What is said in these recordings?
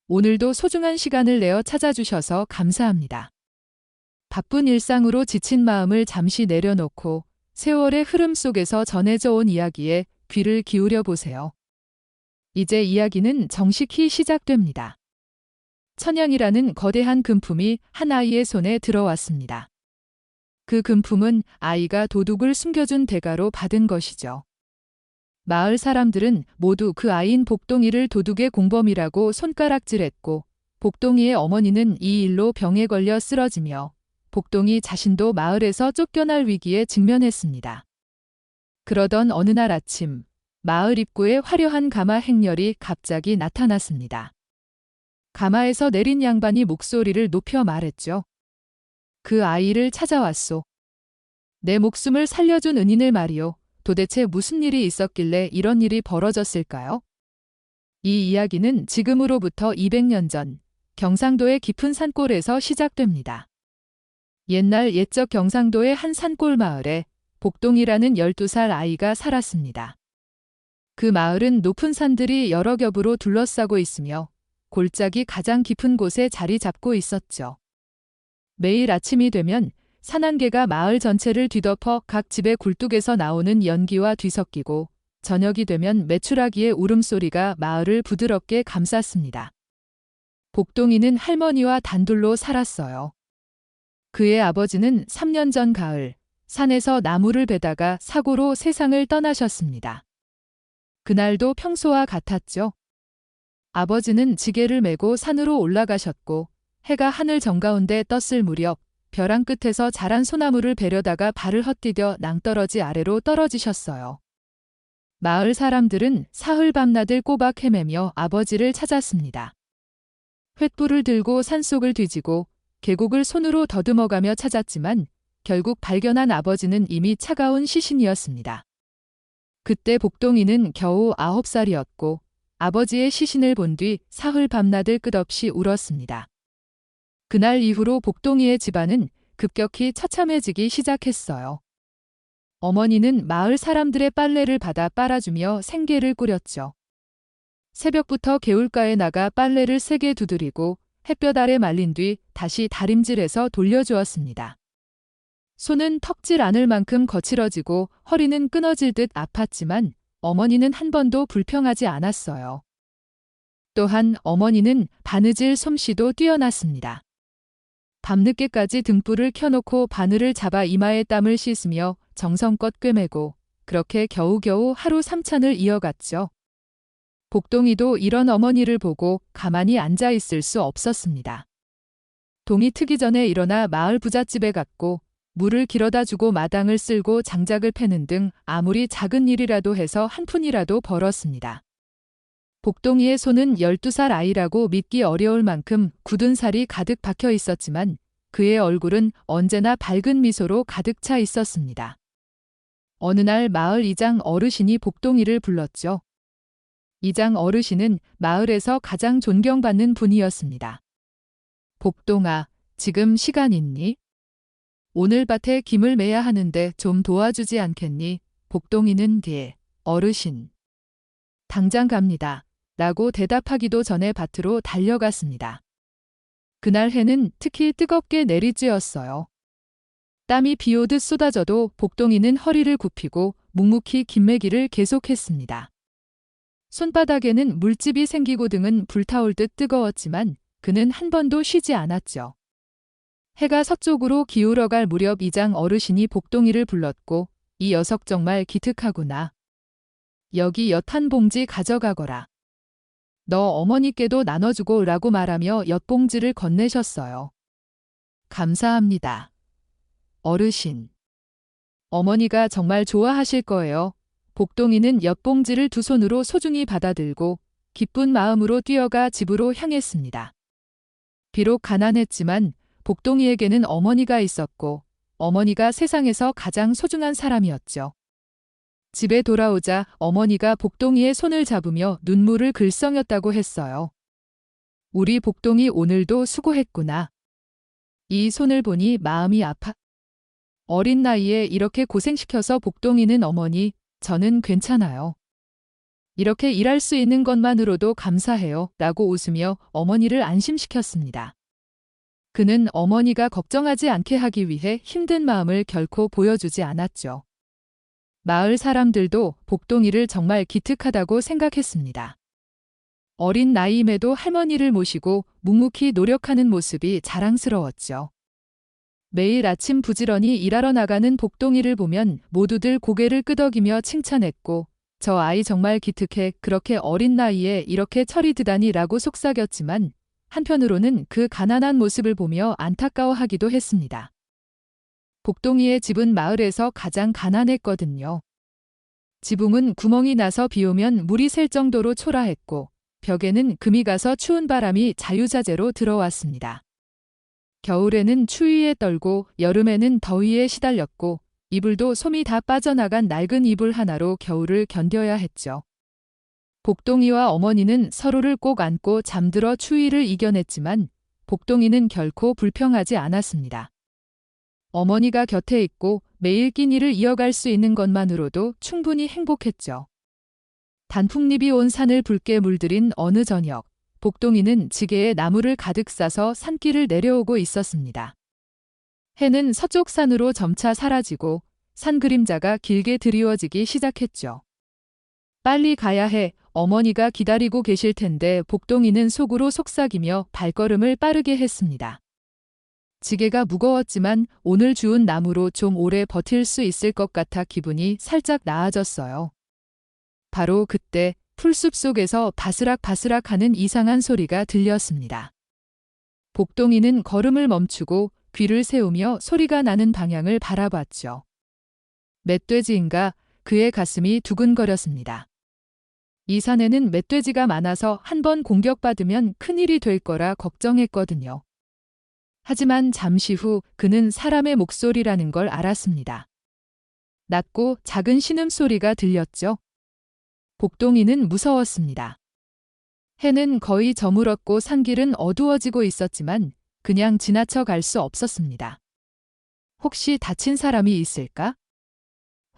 오늘도 소중한 시간을 내어 찾아주셔서 감사합니다. 바쁜 일상으로 지친 마음을 잠시 내려놓고 세월의 흐름 속에서 전해져 온 이야기에 귀를 기울여 보세요. 이제 이야기는 정식히 시작됩니다. 천양이라는 거대한 금품이 한 아이의 손에 들어왔습니다. 그 금품은 아이가 도둑을 숨겨준 대가로 받은 것이죠. 마을 사람들은 모두 그 아이인 복동이를 도둑의 공범이라고 손가락질했고, 복동이의 어머니는 이 일로 병에 걸려 쓰러지며 복동이 자신도 마을에서 쫓겨날 위기에 직면했습니다. 그러던 어느 날 아침, 마을 입구에 화려한 가마 행렬이 갑자기 나타났습니다. 가마에서 내린 양반이 목소리를 높여 말했죠. 그 아이를 찾아왔소. 내 목숨을 살려준 은인을 말이오. 도대체 무슨 일이 있었길래 이런 일이 벌어졌을까요? 이 이야기는 지금으로부터 200년 전 경상도의 깊은 산골에서 시작됩니다. 옛날 옛적 경상도의 한 산골 마을에 복동이라는 12살 아이가 살았습니다. 그 마을은 높은 산들이 여러 겹으로 둘러싸고 있으며 골짜기 가장 깊은 곳에 자리 잡고 있었죠. 매일 아침이 되면 산안개가 마을 전체를 뒤덮어 각 집의 굴뚝에서 나오는 연기와 뒤섞이고, 저녁이 되면 메추라기의 울음소리가 마을을 부드럽게 감쌌습니다. 복동이는 할머니와 단둘로 살았어요. 그의 아버지는 3년 전 가을, 산에서 나무를 베다가 사고로 세상을 떠나셨습니다. 그날도 평소와 같았죠. 아버지는 지게를 메고 산으로 올라가셨고, 해가 하늘 정가운데 떴을 무렵 벼랑 끝에서 자란 소나무를 베려다가 발을 헛디뎌 낭떠러지 아래로 떨어지셨어요. 마을 사람들은 사흘 밤낮을 꼬박 헤매며 아버지를 찾았습니다. 횃불을 들고 산속을 뒤지고 계곡을 손으로 더듬어가며 찾았지만 결국 발견한 아버지는 이미 차가운 시신이었습니다. 그때 복동이는 겨우 9살이었고 아버지의 시신을 본 뒤 사흘 밤낮을 끝없이 울었습니다. 그날 이후로 복동이의 집안은 급격히 처참해지기 시작했어요. 어머니는 마을 사람들의 빨래를 받아 빨아주며 생계를 꾸렸죠. 새벽부터 개울가에 나가 빨래를 세게 두드리고 햇볕 아래 말린 뒤 다시 다림질해서 돌려주었습니다. 손은 턱질 않을 만큼 거칠어지고 허리는 끊어질 듯 아팠지만 어머니는 한 번도 불평하지 않았어요. 또한 어머니는 바느질 솜씨도 뛰어났습니다. 밤늦게까지 등불을 켜놓고 바늘을 잡아 이마에 땀을 씻으며 정성껏 꿰매고 그렇게 겨우겨우 하루 3찬을 이어갔죠. 복동이도 이런 어머니를 보고 가만히 앉아 있을 수 없었습니다. 동이 트기 전에 일어나 마을 부잣집에 갔고 물을 길어다 주고 마당을 쓸고 장작을 패는 등 아무리 작은 일이라도 해서 한 푼이라도 벌었습니다. 복동이의 손은 12살 아이라고 믿기 어려울 만큼 굳은 살이 가득 박혀 있었지만 그의 얼굴은 언제나 밝은 미소로 가득 차 있었습니다. 어느 날 마을 이장 어르신이 복동이를 불렀죠. 이장 어르신은 마을에서 가장 존경받는 분이었습니다. 복동아, 지금 시간 있니? 오늘 밭에 김을 매야 하는데 좀 도와주지 않겠니? 복동이는 어르신. 당장 갑니다. 라고 대답하기도 전에 밭으로 달려갔습니다. 그날 해는 특히 뜨겁게 내리쬐었어요. 땀이 비오듯 쏟아져도 복동이는 허리를 굽히고 묵묵히 김매기를 계속했습니다. 손바닥에는 물집이 생기고 등은 불타올 듯 뜨거웠지만 그는 한 번도 쉬지 않았죠. 해가 서쪽으로 기울어갈 무렵 이장 어르신이 복동이를 불렀고 이 녀석 정말 기특하구나. 여기 엿 한 봉지 가져가거라. 너 어머니께도 나눠주고 라고 말하며 엿봉지를 건네셨어요. 감사합니다. 어르신. 어머니가 정말 좋아하실 거예요. 복동이는 엿봉지를 두 손으로 소중히 받아들고 기쁜 마음으로 뛰어가 집으로 향했습니다. 비록 가난했지만 복동이에게는 어머니가 있었고 어머니가 세상에서 가장 소중한 사람이었죠. 집에 돌아오자 어머니가 복동이의 손을 잡으며 눈물을 글썽였다고 했어요. 우리 복동이 오늘도 수고했구나. 이 손을 보니 마음이 아파. 어린 나이에 이렇게 고생시켜서 복동이는 어머니, 저는 괜찮아요. 이렇게 일할 수 있는 것만으로도 감사해요. 라고 웃으며 어머니를 안심시켰습니다. 그는 어머니가 걱정하지 않게 하기 위해 힘든 마음을 결코 보여주지 않았죠. 마을 사람들도 복동이를 정말 기특하다고 생각했습니다. 어린 나이임에도 할머니를 모시고 묵묵히 노력하는 모습이 자랑스러웠죠. 매일 아침 부지런히 일하러 나가는 복동이를 보면 모두들 고개를 끄덕이며 칭찬했고, 저 아이 정말 기특해, 그렇게 어린 나이에 이렇게 철이 드다니 라고 속삭였지만 한편으로는 그 가난한 모습을 보며 안타까워하기도 했습니다. 복동이의 집은 마을에서 가장 가난했거든요. 지붕은 구멍이 나서 비 오면 물이 셀 정도로 초라했고 벽에는 금이 가서 추운 바람이 자유자재로 들어왔습니다. 겨울에는 추위에 떨고 여름에는 더위에 시달렸고 이불도 솜이 다 빠져나간 낡은 이불 하나로 겨울을 견뎌야 했죠. 복동이와 어머니는 서로를 꼭 안고 잠들어 추위를 이겨냈지만 복동이는 결코 불평하지 않았습니다. 어머니가 곁에 있고 매일 끼니를 이어갈 수 있는 것만으로도 충분히 행복했죠. 단풍잎이 온 산을 붉게 물들인 어느 저녁, 복동이는 지게에 나무를 가득 싸서 산길을 내려오고 있었습니다. 해는 서쪽 산으로 점차 사라지고 산 그림자가 길게 드리워지기 시작했죠. 빨리 가야 해, 어머니가 기다리고 계실 텐데 복동이는 속으로 속삭이며 발걸음을 빠르게 했습니다. 지게가 무거웠지만 오늘 주운 나무로 좀 오래 버틸 수 있을 것 같아 기분이 살짝 나아졌어요. 바로 그때 풀숲 속에서 바스락바스락 하는 이상한 소리가 들렸습니다. 복동이는 걸음을 멈추고 귀를 세우며 소리가 나는 방향을 바라봤죠. 멧돼지인가? 그의 가슴이 두근거렸습니다. 이 산에는 멧돼지가 많아서 한번 공격받으면 큰일이 될 거라 걱정했거든요. 하지만 잠시 후 그는 사람의 목소리라는 걸 알았습니다. 낮고 작은 신음소리가 들렸죠. 복동이는 무서웠습니다. 해는 거의 저물었고 산길은 어두워지고 있었지만 그냥 지나쳐 갈 수 없었습니다. 혹시 다친 사람이 있을까?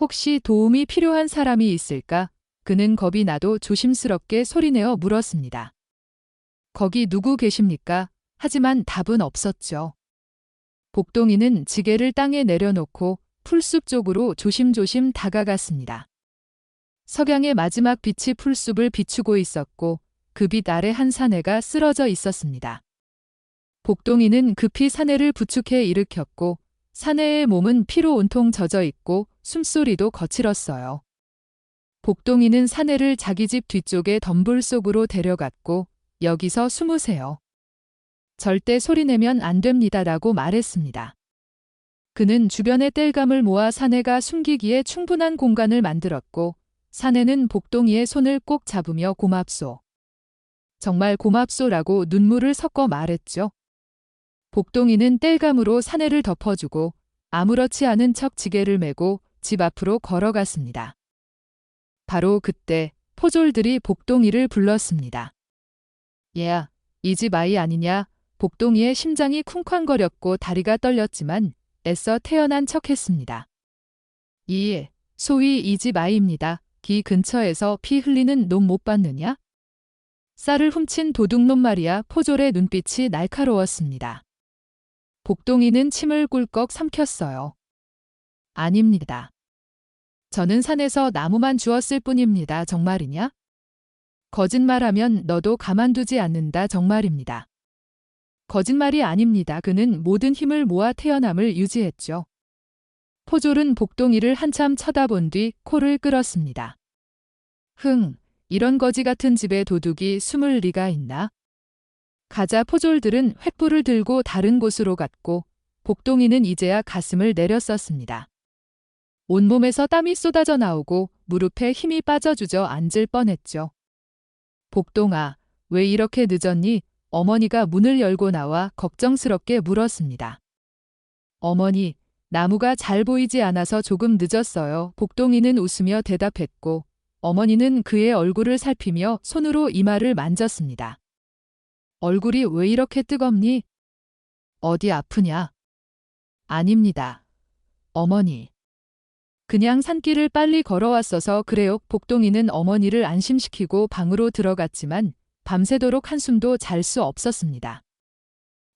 혹시 도움이 필요한 사람이 있을까? 그는 겁이 나도 조심스럽게 소리내어 물었습니다. 거기 누구 계십니까? 하지만 답은 없었죠. 복동이는 지게를 땅에 내려놓고 풀숲 쪽으로 조심조심 다가갔습니다. 석양의 마지막 빛이 풀숲을 비추고 있었고 그 빛 아래 한 사내가 쓰러져 있었습니다. 복동이는 급히 사내를 부축해 일으켰고 사내의 몸은 피로 온통 젖어 있고 숨소리도 거칠었어요. 복동이는 사내를 자기 집 뒤쪽의 덤불 속으로 데려갔고 여기서 숨으세요. 절대 소리내면 안 됩니다라고 말했습니다. 그는 주변의 땔감을 모아 사내가 숨기기에 충분한 공간을 만들었고 사내는 복동이의 손을 꼭 잡으며 고맙소. 정말 고맙소라고 눈물을 섞어 말했죠. 복동이는 땔감으로 사내를 덮어주고 아무렇지 않은 척 지게를 메고 집 앞으로 걸어갔습니다. 바로 그때 포졸들이 복동이를 불렀습니다. 얘야, 이 집 아이 아니냐? 복동이의 심장이 쿵쾅거렸고 다리가 떨렸지만 애써 태어난 척했습니다. 이, 소위 이 집 아이입니다. 기 근처에서 피 흘리는 놈 못 봤느냐? 쌀을 훔친 도둑놈 말이야. 포졸의 눈빛이 날카로웠습니다. 복동이는 침을 꿀꺽 삼켰어요. 아닙니다. 저는 산에서 나무만 주웠을 뿐입니다. 정말이냐? 거짓말하면 너도 가만두지 않는다. 정말입니다. 거짓말이 아닙니다. 그는 모든 힘을 모아 태어남을 유지했죠. 포졸은 복동이를 한참 쳐다본 뒤 코를 끌었습니다. 이런 거지 같은 집에 도둑이 숨을 리가 있나? 가자. 포졸들은 횃불을 들고 다른 곳으로 갔고 복동이는 이제야 가슴을 내렸었습니다. 온몸에서 땀이 쏟아져 나오고 무릎에 힘이 빠져 주저앉을 뻔했죠. 복동아, 왜 이렇게 늦었니? 어머니가 문을 열고 나와 걱정스럽게 물었습니다. 어머니, 나무가 잘 보이지 않아서 조금 늦었어요. 복동이는 웃으며 대답했고 어머니는 그의 얼굴을 살피며 손으로 이마를 만졌습니다. 얼굴이 왜 이렇게 뜨겁니? 어디 아프냐? 아닙니다. 어머니. 그냥 산길을 빨리 걸어왔어서 그래요. 복동이는 어머니를 안심시키고 방으로 들어갔지만 밤새도록 한숨도 잘 수 없었습니다.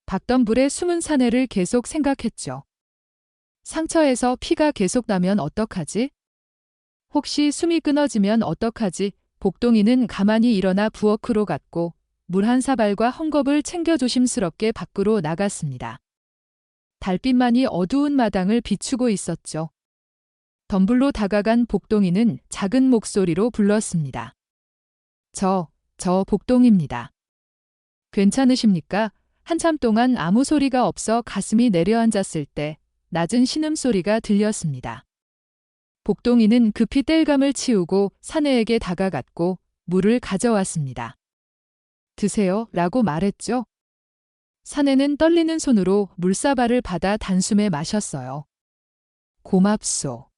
박던 불에 숨은 사내를 계속 생각했죠. 상처에서 피가 계속 나면 어떡하지? 혹시 숨이 끊어지면 어떡하지? 복동이는 가만히 일어나 부엌으로 갔고 물 한 사발과 헝겊을 챙겨 조심스럽게 밖으로 나갔습니다. 달빛만이 어두운 마당을 비추고 있었죠. 덤불로 다가간 복동이는 작은 목소리로 불렀습니다. 저 복동입니다. 괜찮으십니까? 한참 동안 아무 소리가 없어 가슴이 내려앉았을 때 낮은 신음소리가 들렸습니다. 복동이는 급히 땔감을 치우고 사내에게 다가갔고 물을 가져왔습니다. 드세요 라고 말했죠. 사내는 떨리는 손으로 물사발을 받아 단숨에 마셨어요. 고맙소.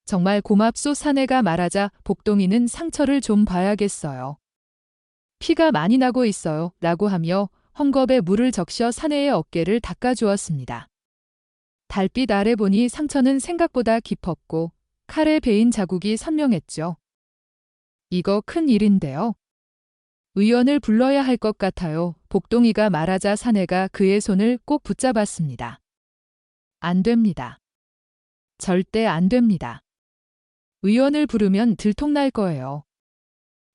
정말 고맙소. 사내가 말하자 복동이는 상처를 좀 봐야겠어요. 피가 많이 나고 있어요 라고 하며 헝겊에 물을 적셔 사내의 어깨를 닦아주었습니다. 달빛 아래 보니 상처는 생각보다 깊었고 칼에 베인 자국이 선명했죠. 이거 큰 일인데요. 의원을 불러야 할 것 같아요. 복동이가 말하자 사내가 그의 손을 꼭 붙잡았습니다. 안 됩니다. 절대 안 됩니다. 의원을 부르면 들통날 거예요.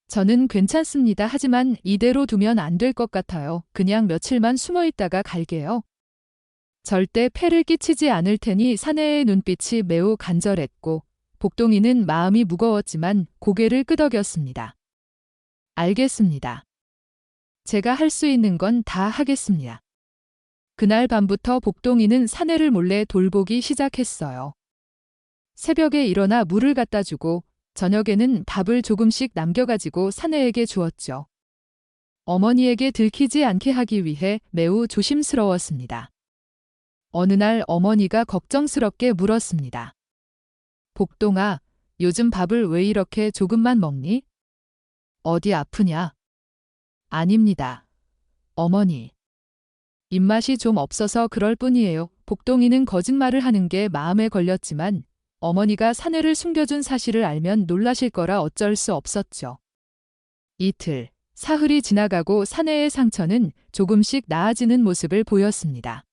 저는 괜찮습니다. 하지만 이대로 두면 안 될 것 같아요. 그냥 며칠만 숨어 있다가 갈게요. 절대 폐를 끼치지 않을 테니. 사내의 눈빛이 매우 간절했고 복동이는 마음이 무거웠지만 고개를 끄덕였습니다. 알겠습니다. 제가 할 수 있는 건 다 하겠습니다. 그날 밤부터 복동이는 사내를 몰래 돌보기 시작했어요. 새벽에 일어나 물을 갖다 주고 저녁에는 밥을 조금씩 남겨가지고 사내에게 주었죠. 어머니에게 들키지 않게 하기 위해 매우 조심스러웠습니다. 어느 날 어머니가 걱정스럽게 물었습니다. 복동아, 요즘 밥을 왜 이렇게 조금만 먹니? 어디 아프냐? 아닙니다. 어머니. 입맛이 좀 없어서 그럴 뿐이에요. 복동이는 거짓말을 하는 게 마음에 걸렸지만 어머니가 사내를 숨겨준 사실을 알면 놀라실 거라 어쩔 수 없었죠. 이틀, 사흘이 지나가고 사내의 상처는 조금씩 나아지는 모습을 보였습니다.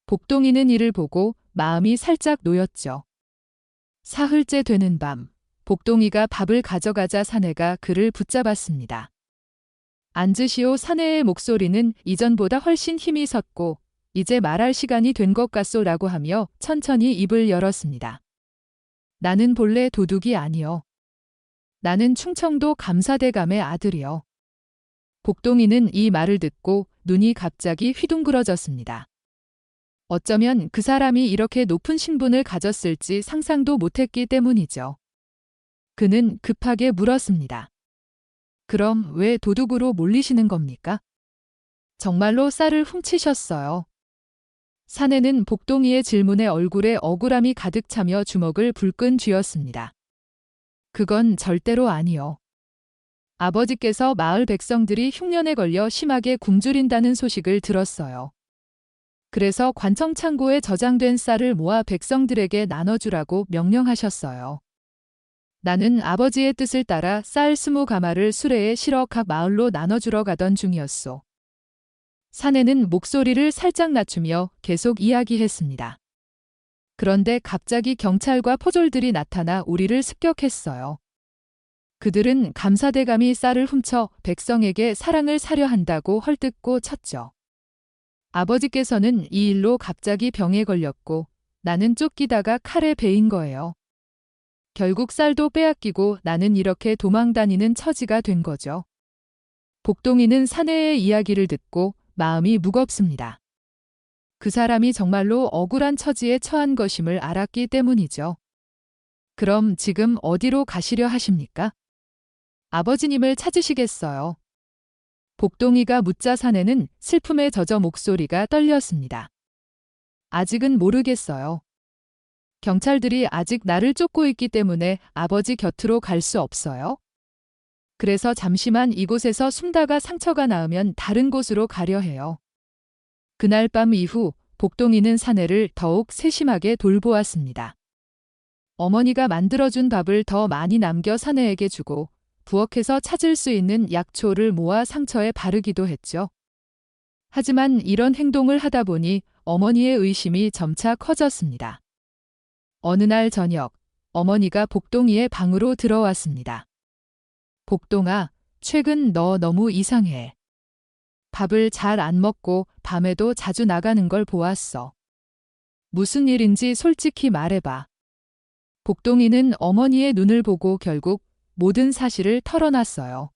복동이는 이를 보고 마음이 살짝 놓였죠. 사흘째 되는 밤, 복동이가 밥을 가져가자 사내가 그를 붙잡았습니다. 앉으시오. 사내의 목소리는 이전보다 훨씬 힘이 섰고 이제 말할 시간이 된 것 같소라고 하며 천천히 입을 열었습니다. 나는 본래 도둑이 아니요. 나는 충청도 감사대감의 아들이요. 복동이는 이 말을 듣고 눈이 갑자기 휘둥그러졌습니다. 어쩌면 그 사람이 이렇게 높은 신분을 가졌을지 상상도 못했기 때문이죠. 그는 급하게 물었습니다. 그럼 왜 도둑으로 몰리시는 겁니까? 정말로 쌀을 훔치셨어요. 사내는 복동이의 질문에 얼굴에 억울함이 가득 차며 주먹을 불끈 쥐었습니다. 그건 절대로 아니요. 아버지께서 마을 백성들이 흉년에 걸려 심하게 굶주린다는 소식을 들었어요. 그래서 관청 창고에 저장된 쌀을 모아 백성들에게 나눠주라고 명령하셨어요. 나는 아버지의 뜻을 따라 쌀 20가마를 수레에 실어 각 마을로 나눠주러 가던 중이었소. 사내는 목소리를 살짝 낮추며 계속 이야기했습니다. 그런데 갑자기 경찰과 포졸들이 나타나 우리를 습격했어요. 그들은 감사대감이 쌀을 훔쳐 백성에게 사랑을 사려 한다고 헐뜯고 쳤죠. 아버지께서는 이 일로 갑자기 병에 걸렸고 나는 쫓기다가 칼에 베인 거예요. 결국 쌀도 빼앗기고 나는 이렇게 도망다니는 처지가 된 거죠. 복동이는 사내의 이야기를 듣고 마음이 무겁습니다. 그 사람이 정말로 억울한 처지에 처한 것임을 알았기 때문이죠. 그럼 지금 어디로 가시려 하십니까? 아버지님을 찾으시겠어요. 복동이가 묻자 사내는 슬픔에 젖어 목소리가 떨렸습니다. 아직은 모르겠어요. 경찰들이 아직 나를 쫓고 있기 때문에 아버지 곁으로 갈 수 없어요. 그래서 잠시만 이곳에서 숨다가 상처가 나으면 다른 곳으로 가려 해요. 그날 밤 이후 복동이는 사내를 더욱 세심하게 돌보았습니다. 어머니가 만들어준 밥을 더 많이 남겨 사내에게 주고 부엌에서 찾을 수 있는 약초를 모아 상처에 바르기도 했죠. 하지만 이런 행동을 하다 보니 어머니의 의심이 점차 커졌습니다. 어느 날 저녁, 어머니가 복동이의 방으로 들어왔습니다. 복동아, 최근 너 너무 이상해. 밥을 잘 안 먹고 밤에도 자주 나가는 걸 보았어. 무슨 일인지 솔직히 말해봐. 복동이는 어머니의 눈을 보고 결국 모든 사실을 털어놨어요.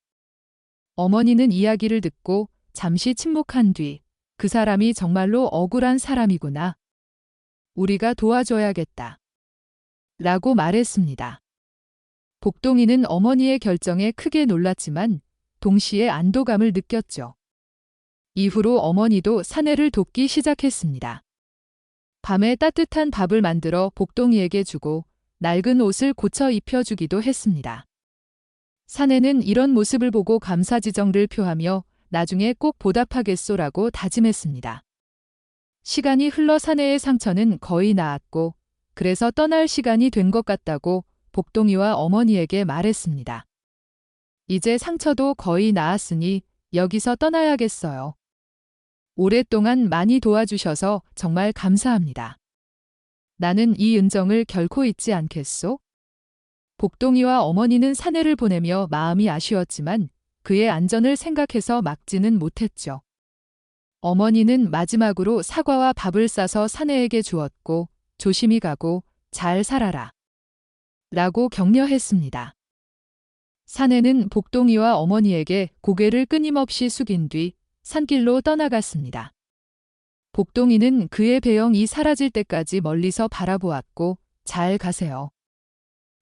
어머니는 이야기를 듣고 잠시 침묵한 뒤 그 사람이 정말로 억울한 사람이구나. 우리가 도와줘야겠다. 라고 말했습니다. 복동이는 어머니의 결정에 크게 놀랐지만 동시에 안도감을 느꼈죠. 이후로 어머니도 사내를 돕기 시작했습니다. 밤에 따뜻한 밥을 만들어 복동이에게 주고 낡은 옷을 고쳐 입혀주기도 했습니다. 사내는 이런 모습을 보고 감사지정를 표하며 나중에 꼭 보답하겠소라고 다짐했습니다. 시간이 흘러 사내의 상처는 거의 나았고 그래서 떠날 시간이 된 것 같다고 복동이와 어머니에게 말했습니다. 이제 상처도 거의 나았으니 여기서 떠나야겠어요. 오랫동안 많이 도와주셔서 정말 감사합니다. 나는 이 은정을 결코 잊지 않겠소? 복동이와 어머니는 사내를 보내며 마음이 아쉬웠지만 그의 안전을 생각해서 막지는 못했죠. 어머니는 마지막으로 사과와 밥을 싸서 사내에게 주었고 조심히 가고 잘 살아라. 라고 격려했습니다. 사내는 복동이와 어머니에게 고개를 끊임없이 숙인 뒤 산길로 떠나갔습니다. 복동이는 그의 배영이 사라질 때까지 멀리서 바라보았고 잘 가세요.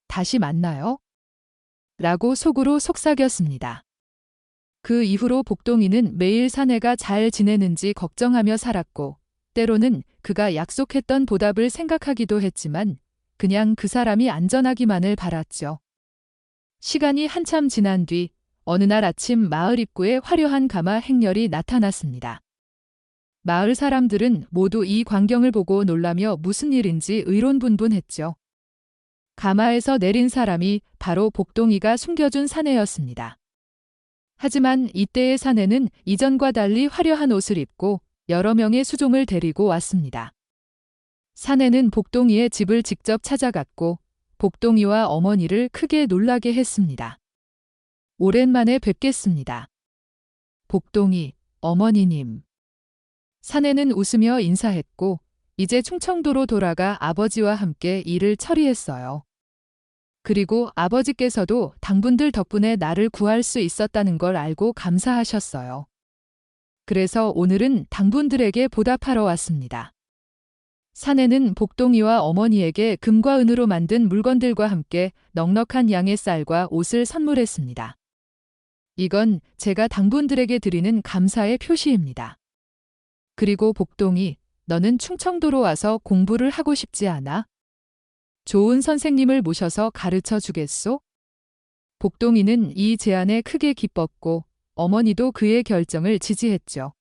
다시 만나요? 라고 속으로 속삭였습니다. 그 이후로 복동이는 매일 사내가 잘 지내는지 걱정하며 살았고 때로는 그가 약속했던 보답을 생각하기도 했지만 그냥 그 사람이 안전하기만을 바랐죠. 시간이 한참 지난 뒤 어느 날 아침 마을 입구에 화려한 가마 행렬이 나타났습니다. 마을 사람들은 모두 이 광경을 보고 놀라며 무슨 일인지 의론분분했죠. 가마에서 내린 사람이 바로 복동이가 숨겨준 사내였습니다. 하지만 이때의 사내는 이전과 달리 화려한 옷을 입고 여러 명의 수종을 데리고 왔습니다. 사내는 복동이의 집을 직접 찾아갔고 복동이와 어머니를 크게 놀라게 했습니다. 오랜만에 뵙겠습니다. 복동이, 어머니님. 사내는 웃으며 인사했고 이제 충청도로 돌아가 아버지와 함께 일을 처리했어요. 그리고 아버지께서도 당분들 덕분에 나를 구할 수 있었다는 걸 알고 감사하셨어요. 그래서 오늘은 당분들에게 보답하러 왔습니다. 사내는 복동이와 어머니에게 금과 은으로 만든 물건들과 함께 넉넉한 양의 쌀과 옷을 선물했습니다. 이건 제가 당분들에게 드리는 감사의 표시입니다. 그리고 복동이, 너는 충청도로 와서 공부를 하고 싶지 않아? 좋은 선생님을 모셔서 가르쳐 주겠소? 복동이는 이 제안에 크게 기뻤고 어머니도 그의 결정을 지지했죠.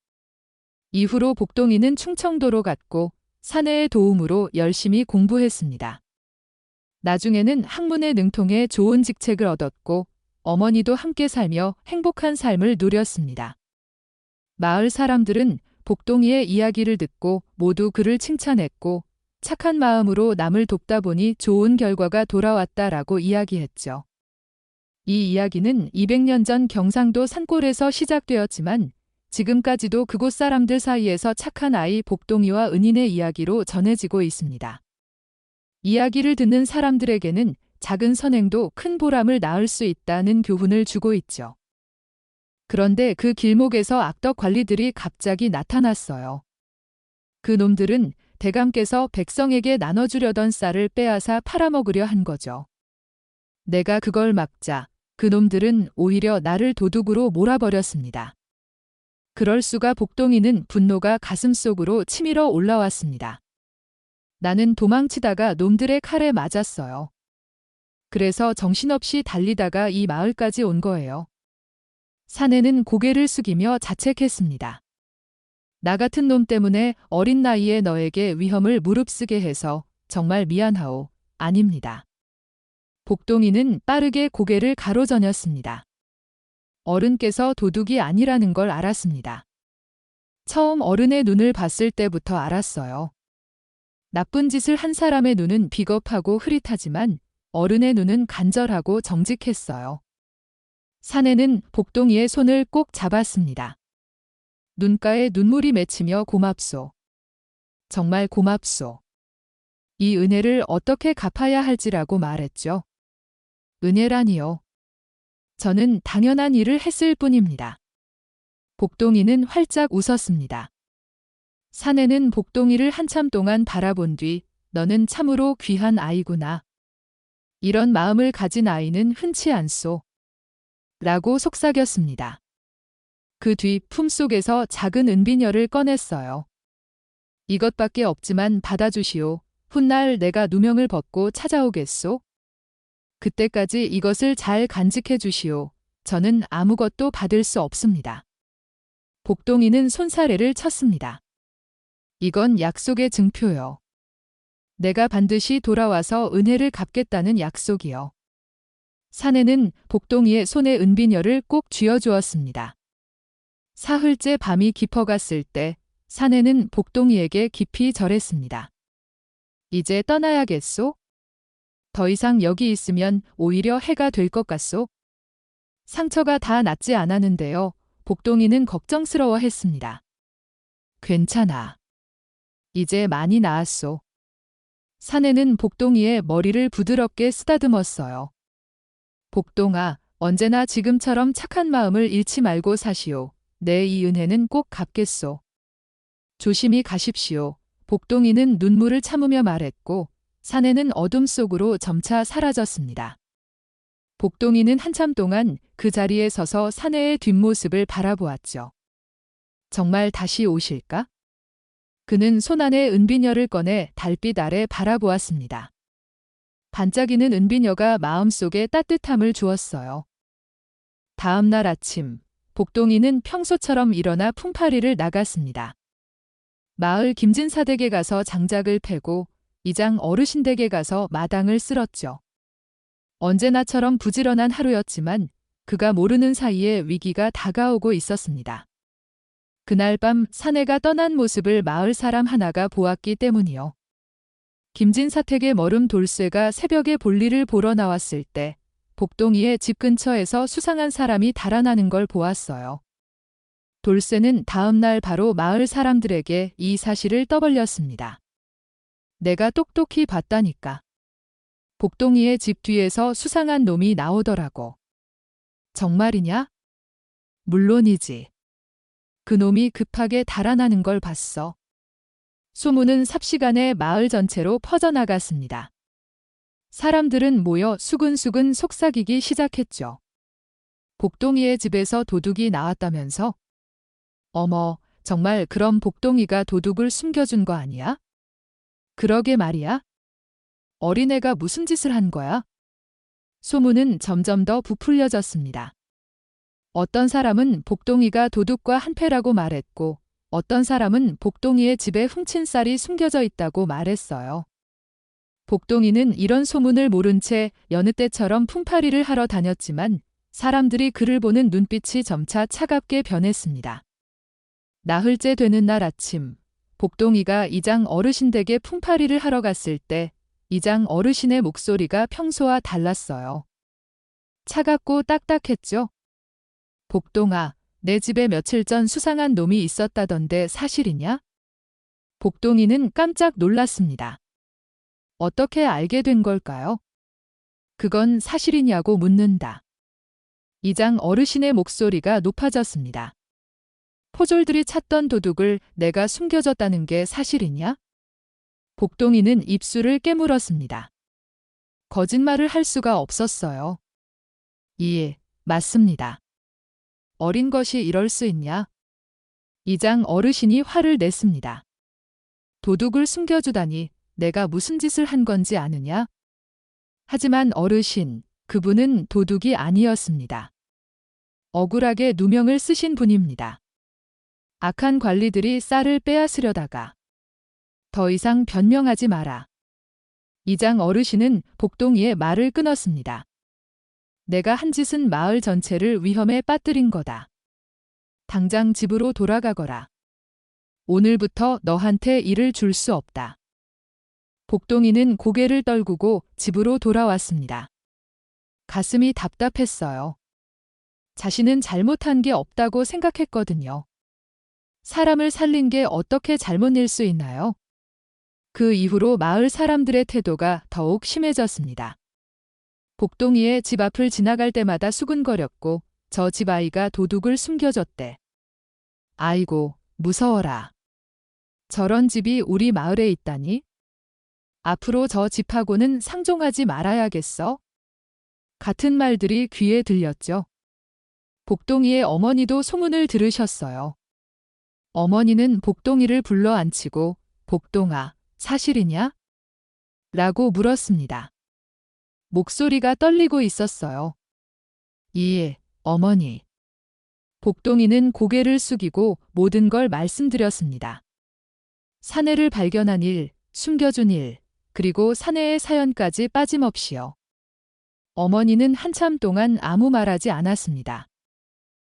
이후로 복동이는 충청도로 갔고 사내의 도움으로 열심히 공부했습니다. 나중에는 학문에 능통해 좋은 직책을 얻었고 어머니도 함께 살며 행복한 삶을 누렸습니다. 마을 사람들은 복동이의 이야기를 듣고 모두 그를 칭찬했고 착한 마음으로 남을 돕다 보니 좋은 결과가 돌아왔다라고 이야기했죠. 이 이야기는 200년 전 경상도 산골에서 시작되었지만 지금까지도 그곳 사람들 사이에서 착한 아이 복동이와 은인의 이야기로 전해지고 있습니다. 이야기를 듣는 사람들에게는 작은 선행도 큰 보람을 낳을 수 있다는 교훈을 주고 있죠. 그런데 그 길목에서 악덕 관리들이 갑자기 나타났어요. 그 놈들은 대감께서 백성에게 나눠주려던 쌀을 빼앗아 팔아먹으려 한 거죠. 내가 그걸 막자 그 놈들은 오히려 나를 도둑으로 몰아버렸습니다. 그럴 수가 복동이는 분노가 가슴속으로 치밀어 올라왔습니다. 나는 도망치다가 놈들의 칼에 맞았어요. 그래서 정신없이 달리다가 이 마을까지 온 거예요. 사내는 고개를 숙이며 자책했습니다. 나 같은 놈 때문에 어린 나이에 너에게 위험을 무릅쓰게 해서 정말 미안하오. 아닙니다. 복동이는 빠르게 고개를 가로저녔습니다. 어른께서 도둑이 아니라는 걸 알았습니다. 처음 어른의 눈을 봤을 때부터 알았어요. 나쁜 짓을 한 사람의 눈은 비겁하고 흐릿하지만 어른의 눈은 간절하고 정직했어요. 사내는 복동이의 손을 꼭 잡았습니다. 눈가에 눈물이 맺히며 고맙소. 정말 고맙소. 이 은혜를 어떻게 갚아야 할지라고 말했죠. 은혜라니요. 저는 당연한 일을 했을 뿐입니다. 복동이는 활짝 웃었습니다. 사내는 복동이를 한참 동안 바라본 뒤 너는 참으로 귀한 아이구나. 이런 마음을 가진 아이는 흔치 않소. 라고 속삭였습니다. 그 뒤 품속에서 작은 은비녀를 꺼냈어요. 이것밖에 없지만 받아주시오. 훗날 내가 누명을 벗고 찾아오겠소. 그때까지 이것을 잘 간직해 주시오. 저는 아무것도 받을 수 없습니다. 복동이는 손사래를 쳤습니다. 이건 약속의 증표요. 내가 반드시 돌아와서 은혜를 갚겠다는 약속이요. 사내는 복동이의 손에 은비녀를 꼭 쥐어주었습니다. 사흘째 밤이 깊어갔을 때 사내는 복동이에게 깊이 절했습니다. 이제 떠나야겠소? 더 이상 여기 있으면 오히려 해가 될 것 같소? 상처가 다 낫지 않았는데요. 복동이는 걱정스러워했습니다. 괜찮아. 이제 많이 나았소. 사내는 복동이의 머리를 부드럽게 쓰다듬었어요. 복동아, 언제나 지금처럼 착한 마음을 잃지 말고 사시오. 내 이 은혜는 꼭 갚겠소. 조심히 가십시오. 복동이는 눈물을 참으며 말했고 사내는 어둠 속으로 점차 사라졌습니다. 복동이는 한참 동안 그 자리에 서서 사내의 뒷모습을 바라보았죠. 정말 다시 오실까? 그는 손안에 은비녀를 꺼내 달빛 아래 바라보았습니다. 반짝이는 은비녀가 마음속에 따뜻함을 주었어요. 다음 날 아침, 복동이는 평소처럼 일어나 품팔이를 나갔습니다. 마을 김진사 댁에 가서 장작을 패고 이장 어르신 댁에 가서 마당을 쓸었죠. 언제나처럼 부지런한 하루였지만 그가 모르는 사이에 위기가 다가오고 있었습니다. 그날 밤 사내가 떠난 모습을 마을 사람 하나가 보았기 때문이요. 김진사택의 머름 돌쇠가 새벽에 볼일을 보러 나왔을 때 복동이의 집 근처에서 수상한 사람이 달아나는 걸 보았어요. 돌쇠는 다음 날 바로 마을 사람들에게 이 사실을 떠벌렸습니다. 내가 똑똑히 봤다니까. 복동이의 집 뒤에서 수상한 놈이 나오더라고. 정말이냐? 물론이지. 그 놈이 급하게 달아나는 걸 봤어. 소문은 삽시간에 마을 전체로 퍼져나갔습니다. 사람들은 모여 수근수근 속삭이기 시작했죠. 복동이의 집에서 도둑이 나왔다면서? 어머, 정말 그럼 복동이가 도둑을 숨겨준 거 아니야? 그러게 말이야. 어린애가 무슨 짓을 한 거야? 소문은 점점 더 부풀려졌습니다. 어떤 사람은 복동이가 도둑과 한패라고 말했고 어떤 사람은 복동이의 집에 훔친 쌀이 숨겨져 있다고 말했어요. 복동이는 이런 소문을 모른 채 여느 때처럼 품팔이를 하러 다녔지만 사람들이 그를 보는 눈빛이 점차 차갑게 변했습니다. 나흘째 되는 날 아침, 복동이가 이장 어르신 댁에 품팔이를 하러 갔을 때 이장 어르신의 목소리가 평소와 달랐어요. 차갑고 딱딱했죠? 복동아, 내 집에 며칠 전 수상한 놈이 있었다던데 사실이냐? 복동이는 깜짝 놀랐습니다. 어떻게 알게 된 걸까요? 그건 사실이냐고 묻는다. 이장 어르신의 목소리가 높아졌습니다. 포졸들이 찾던 도둑을 내가 숨겨줬다는 게 사실이냐? 복동이는 입술을 깨물었습니다. 거짓말을 할 수가 없었어요. 예, 맞습니다. 어린 것이 이럴 수 있냐? 이장 어르신이 화를 냈습니다. 도둑을 숨겨주다니 내가 무슨 짓을 한 건지 아느냐? 하지만 어르신, 그분은 도둑이 아니었습니다. 억울하게 누명을 쓰신 분입니다. 악한 관리들이 쌀을 빼앗으려다가 더 이상 변명하지 마라. 이장 어르신은 복동이의 말을 끊었습니다. 내가 한 짓은 마을 전체를 위험에 빠뜨린 거다. 당장 집으로 돌아가거라. 오늘부터 너한테 일을 줄 수 없다. 복동이는 고개를 떨구고 집으로 돌아왔습니다. 가슴이 답답했어요. 자신은 잘못한 게 없다고 생각했거든요. 사람을 살린 게 어떻게 잘못 일 수 있나요? 그 이후로 마을 사람들의 태도가 더욱 심해졌습니다. 복동이의 집 앞을 지나갈 때마다 수근거렸고 저 집 아이가 도둑을 숨겨줬대. 아이고, 무서워라. 저런 집이 우리 마을에 있다니? 앞으로 저 집하고는 상종하지 말아야겠어? 같은 말들이 귀에 들렸죠. 복동이의 어머니도 소문을 들으셨어요. 어머니는 복동이를 불러 앉히고 복동아, 사실이냐? 라고 물었습니다. 목소리가 떨리고 있었어요. 예, 어머니. 복동이는 고개를 숙이고 모든 걸 말씀드렸습니다. 사내를 발견한 일, 숨겨준 일, 그리고 사내의 사연까지 빠짐없이요. 어머니는 한참 동안 아무 말하지 않았습니다.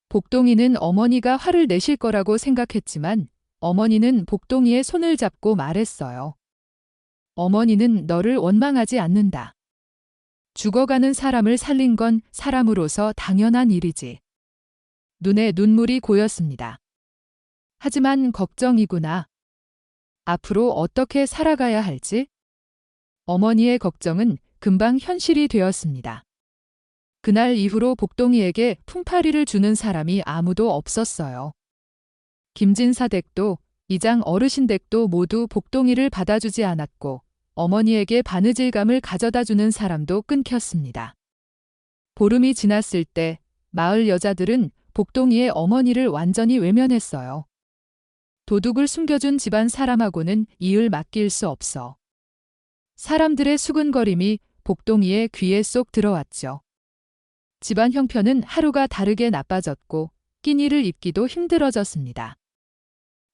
복동이는 어머니가 화를 내실 거라고 생각했지만 어머니는 복동이의 손을 잡고 말했어요. 어머니는 너를 원망하지 않는다. 죽어가는 사람을 살린 건 사람으로서 당연한 일이지. 눈에 눈물이 고였습니다. 하지만 걱정이구나. 앞으로 어떻게 살아가야 할지? 어머니의 걱정은 금방 현실이 되었습니다. 그날 이후로 복동이에게 품팔이를 주는 사람이 아무도 없었어요. 김진사 댁도 이장 어르신 댁도 모두 복동이를 받아주지 않았고 어머니에게 바느질감을 가져다 주는 사람도 끊겼습니다. 보름이 지났을 때 마을 여자들은 복동이의 어머니를 완전히 외면했어요. 도둑을 숨겨준 집안 사람하고는 이을 맡길 수 없어. 사람들의 수근거림이 복동이의 귀에 쏙 들어왔죠. 집안 형편은 하루가 다르게 나빠졌고 끼니를 입기도 힘들어졌습니다.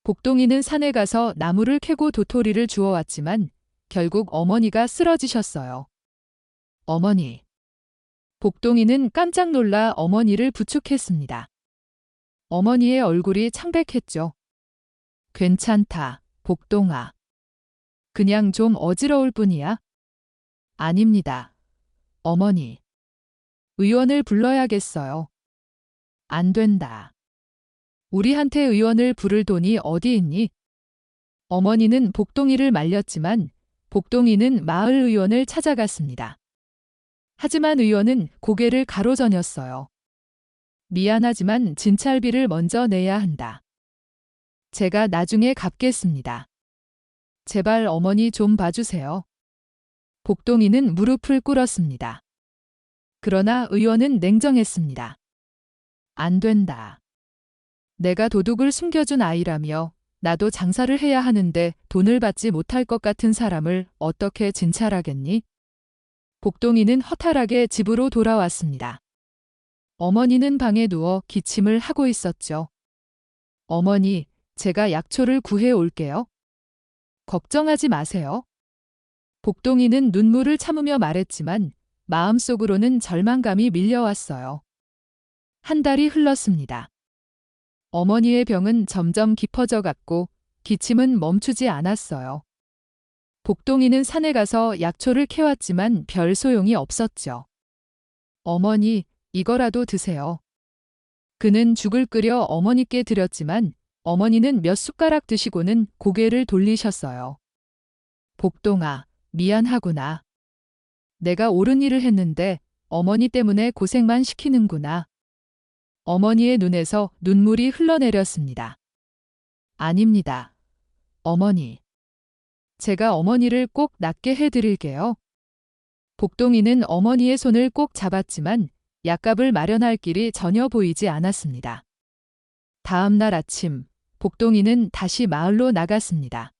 복동이는 산에 가서 나무를 캐고 도토리를 주워왔지만 결국 어머니가 쓰러지셨어요. 어머니. 복동이는 깜짝 놀라 어머니를 부축했습니다. 어머니의 얼굴이 창백했죠. 괜찮다, 복동아. 그냥 좀 어지러울 뿐이야. 아닙니다. 어머니. 의원을 불러야겠어요. 안 된다. 우리한테 의원을 부를 돈이 어디 있니? 어머니는 복동이를 말렸지만 복동이는 마을 의원을 찾아갔습니다. 하지만 의원은 고개를 가로저녔어요. 미안하지만 진찰비를 먼저 내야 한다. 제가 나중에 갚겠습니다. 제발 어머니 좀 봐주세요. 복동이는 무릎을 꿇었습니다. 그러나 의원은 냉정했습니다. 안 된다. 내가 도둑을 숨겨준 아이라며 나도 장사를 해야 하는데 돈을 받지 못할 것 같은 사람을 어떻게 진찰하겠니? 복동이는 허탈하게 집으로 돌아왔습니다. 어머니는 방에 누워 기침을 하고 있었죠. 어머니, 제가 약초를 구해 올게요. 걱정하지 마세요. 복동이는 눈물을 참으며 말했지만 마음속으로는 절망감이 밀려왔어요. 한 달이 흘렀습니다. 어머니의 병은 점점 깊어져 갔고 기침은 멈추지 않았어요. 복동이는 산에 가서 약초를 캐왔지만 별 소용이 없었죠. 어머니, 이거라도 드세요. 그는 죽을 끓여 어머니께 드렸지만 어머니는 몇 숟가락 드시고는 고개를 돌리셨어요. 복동아, 미안하구나. 내가 옳은 일을 했는데 어머니 때문에 고생만 시키는구나. 어머니의 눈에서 눈물이 흘러내렸습니다. 아닙니다. 어머니. 제가 어머니를 꼭 낫게 해드릴게요. 복동이는 어머니의 손을 꼭 잡았지만 약값을 마련할 길이 전혀 보이지 않았습니다. 다음 날 아침, 복동이는 다시 마을로 나갔습니다.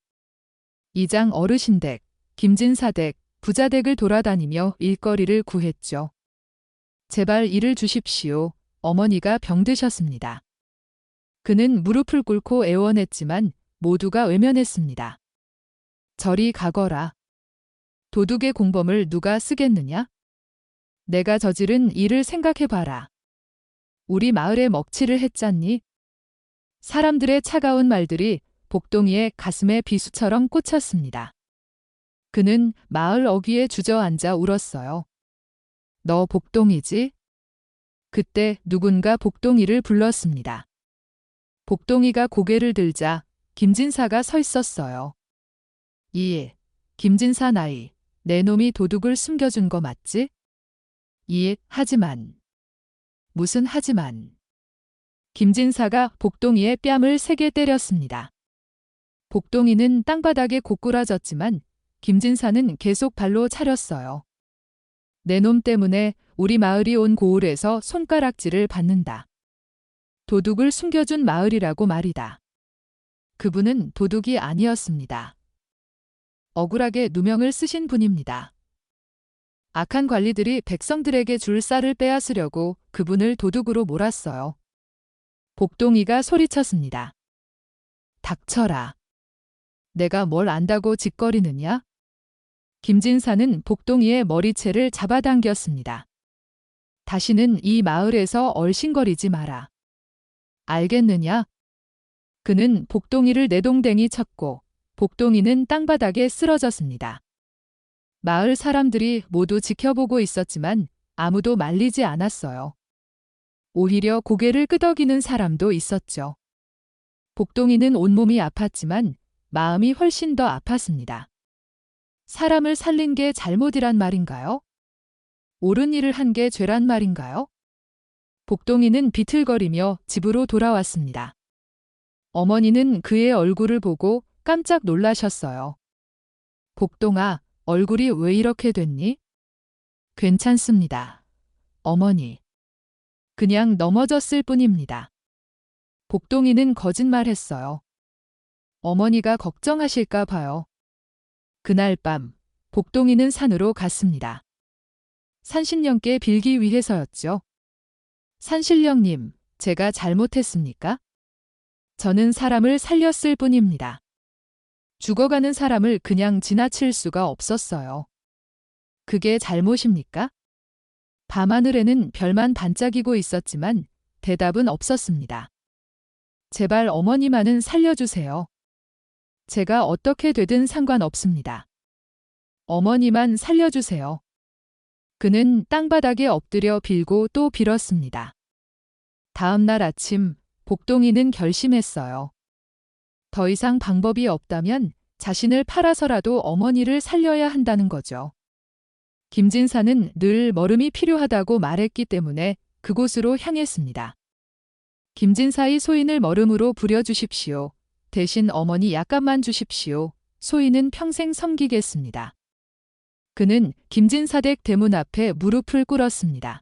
이장 어르신 댁, 김진사 댁, 부자 댁을 돌아다니며 일거리를 구했죠. 제발 일을 주십시오. 어머니가 병드셨습니다. 그는 무릎을 꿇고 애원했지만 모두가 외면했습니다. 저리 가거라. 도둑의 공범을 누가 쓰겠느냐? 내가 저지른 일을 생각해봐라. 우리 마을에 먹칠을 했잖니? 사람들의 차가운 말들이 복동이의 가슴에 비수처럼 꽂혔습니다. 그는 마을 어귀에 주저앉아 울었어요. 너 복동이지? 그때 누군가 복동이를 불렀습니다. 복동이가 고개를 들자 김진사가 서 있었어요. 김진사 나이, 내 놈이 도둑을 숨겨준 거 맞지? 하지만. 무슨 하지만. 김진사가 복동이의 뺨을 세게 때렸습니다. 복동이는 땅바닥에 고꾸라졌지만 김진사는 계속 발로 차렸어요. 내 놈 때문에 우리 마을이 온 고을에서 손가락질을 받는다. 도둑을 숨겨준 마을이라고 말이다. 그분은 도둑이 아니었습니다. 억울하게 누명을 쓰신 분입니다. 악한 관리들이 백성들에게 줄 쌀을 빼앗으려고 그분을 도둑으로 몰았어요. 복동이가 소리쳤습니다. 닥쳐라. 내가 뭘 안다고 짓거리느냐? 김진사는 복동이의 머리채를 잡아당겼습니다. 다시는 이 마을에서 얼씬거리지 마라. 알겠느냐? 그는 복동이를 내동댕이 쳤고 복동이는 땅바닥에 쓰러졌습니다. 마을 사람들이 모두 지켜보고 있었지만 아무도 말리지 않았어요. 오히려 고개를 끄덕이는 사람도 있었죠. 복동이는 온몸이 아팠지만 마음이 훨씬 더 아팠습니다. 사람을 살린 게 잘못이란 말인가요? 옳은 일을 한 게 죄란 말인가요? 복동이는 비틀거리며 집으로 돌아왔습니다. 어머니는 그의 얼굴을 보고 깜짝 놀라셨어요. 복동아, 얼굴이 왜 이렇게 됐니? 괜찮습니다. 어머니. 그냥 넘어졌을 뿐입니다. 복동이는 거짓말했어요. 어머니가 걱정하실까 봐요. 그날 밤, 복동이는 산으로 갔습니다. 산신령께 빌기 위해서였죠. 산신령님, 제가 잘못했습니까? 저는 사람을 살렸을 뿐입니다. 죽어가는 사람을 그냥 지나칠 수가 없었어요. 그게 잘못입니까? 밤하늘에는 별만 반짝이고 있었지만 대답은 없었습니다. 제발 어머니만은 살려주세요. 제가 어떻게 되든 상관없습니다. 어머니만 살려주세요. 그는 땅바닥에 엎드려 빌고 또 빌었습니다. 다음 날 아침, 복동이는 결심했어요. 더 이상 방법이 없다면 자신을 팔아서라도 어머니를 살려야 한다는 거죠. 김진사는 늘 머름이 필요하다고 말했기 때문에 그곳으로 향했습니다. 김진사의 소인을 머름으로 부려주십시오. 대신 어머니 약값만 주십시오. 소인은 평생 섬기겠습니다. 그는 김진사댁 대문 앞에 무릎을 꿇었습니다.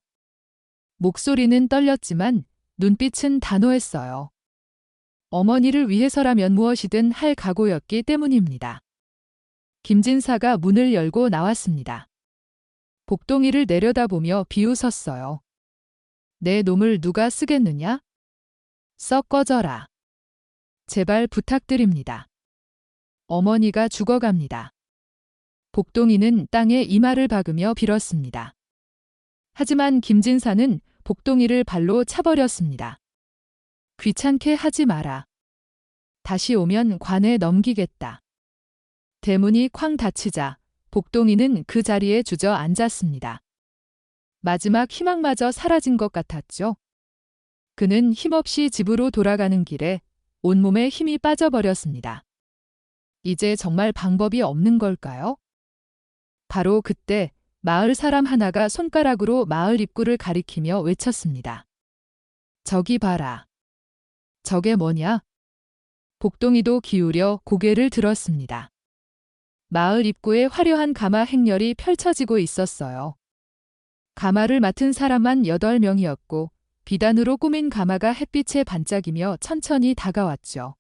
목소리는 떨렸지만 눈빛은 단호했어요. 어머니를 위해서라면 무엇이든 할 각오였기 때문입니다. 김진사가 문을 열고 나왔습니다. 복동이를 내려다보며 비웃었어요. 내 놈을 누가 쓰겠느냐? 썩 꺼져라. 제발 부탁드립니다. 어머니가 죽어갑니다. 복동이는 땅에 이마를 박으며 빌었습니다. 하지만 김진사는 복동이를 발로 차버렸습니다. 귀찮게 하지 마라. 다시 오면 관에 넘기겠다. 대문이 쾅 닫히자 복동이는 그 자리에 주저앉았습니다. 마지막 희망마저 사라진 것 같았죠. 그는 힘없이 집으로 돌아가는 길에 온몸에 힘이 빠져버렸습니다. 이제 정말 방법이 없는 걸까요? 바로 그때 마을 사람 하나가 손가락으로 마을 입구를 가리키며 외쳤습니다. 저기 봐라. 저게 뭐냐? 복동이도 기울여 고개를 들었습니다. 마을 입구에 화려한 가마 행렬이 펼쳐지고 있었어요. 가마를 맡은 사람만 8명이었고 비단으로 꾸민 가마가 햇빛에 반짝이며 천천히 다가왔죠.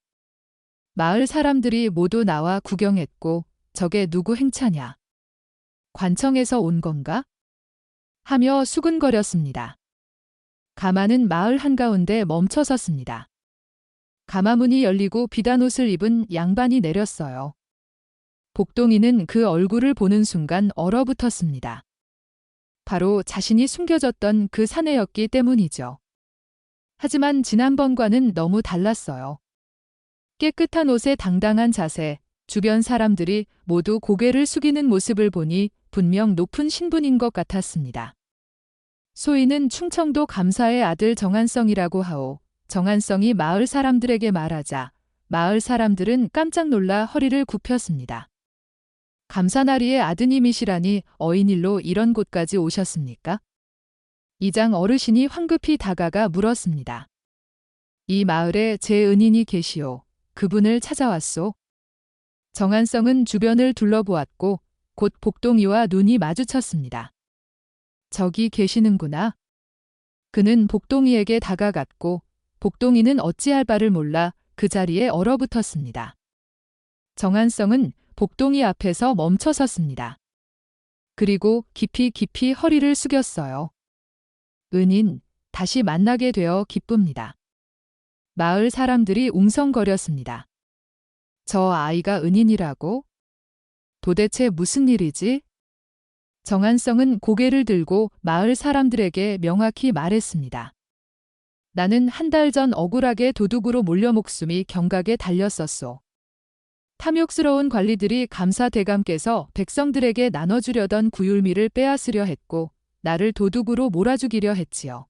마을 사람들이 모두 나와 구경했고 저게 누구 행차냐? 관청에서 온 건가? 하며 수근거렸습니다. 가마는 마을 한가운데 멈춰 섰습니다. 가마문이 열리고 비단옷을 입은 양반이 내렸어요. 복동이는 그 얼굴을 보는 순간 얼어붙었습니다. 바로 자신이 숨겨졌던 그 사내였기 때문이죠. 하지만 지난번과는 너무 달랐어요. 깨끗한 옷에 당당한 자세, 주변 사람들이 모두 고개를 숙이는 모습을 보니 분명 높은 신분인 것 같았습니다. 소인은 충청도 감사의 아들 정한성이라고 하오. 정한성이 마을 사람들에게 말하자 마을 사람들은 깜짝 놀라 허리를 굽혔습니다. 감사나리의 아드님이시라니 어인일로 이런 곳까지 오셨습니까? 이장 어르신이 황급히 다가가 물었습니다. 이 마을에 제 은인이 계시오. 그분을 찾아왔소. 정한성은 주변을 둘러보았고 곧 복동이와 눈이 마주쳤습니다. 저기 계시는구나. 그는 복동이에게 다가갔고 복동이는 어찌할 바를 몰라 그 자리에 얼어붙었습니다. 정한성은 복동이 앞에서 멈춰 섰습니다. 그리고 깊이 허리를 숙였어요. 은인, 다시 만나게 되어 기쁩니다. 마을 사람들이 웅성거렸습니다. 저 아이가 은인이라고? 도대체 무슨 일이지? 정한성은 고개를 들고 마을 사람들에게 명확히 말했습니다. 나는 한 달 전 억울하게 도둑으로 몰려 목숨이 경각에 달렸었소. 탐욕스러운 관리들이 감사대감께서 백성들에게 나눠주려던 구율미를 빼앗으려 했고 나를 도둑으로 몰아죽이려 했지요.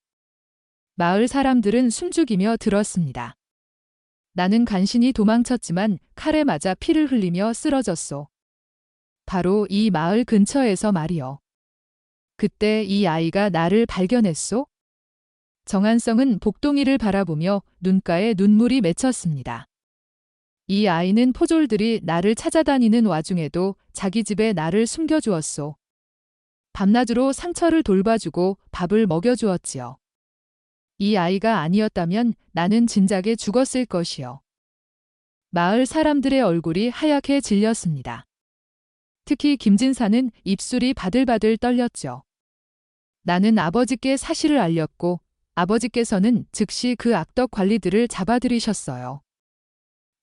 마을 사람들은 숨죽이며 들었습니다. 나는 간신히 도망쳤지만 칼에 맞아 피를 흘리며 쓰러졌소. 바로 이 마을 근처에서 말이요. 그때 이 아이가 나를 발견했소? 정한성은 복동이를 바라보며 눈가에 눈물이 맺혔습니다. 이 아이는 포졸들이 나를 찾아다니는 와중에도 자기 집에 나를 숨겨주었소. 밤낮으로 상처를 돌봐주고 밥을 먹여주었지요. 이 아이가 아니었다면 나는 진작에 죽었을 것이요. 마을 사람들의 얼굴이 하얗게 질렸습니다. 특히 김진사는 입술이 바들바들 떨렸죠. 나는 아버지께 사실을 알렸고 아버지께서는 즉시 그 악덕 관리들을 잡아들이셨어요.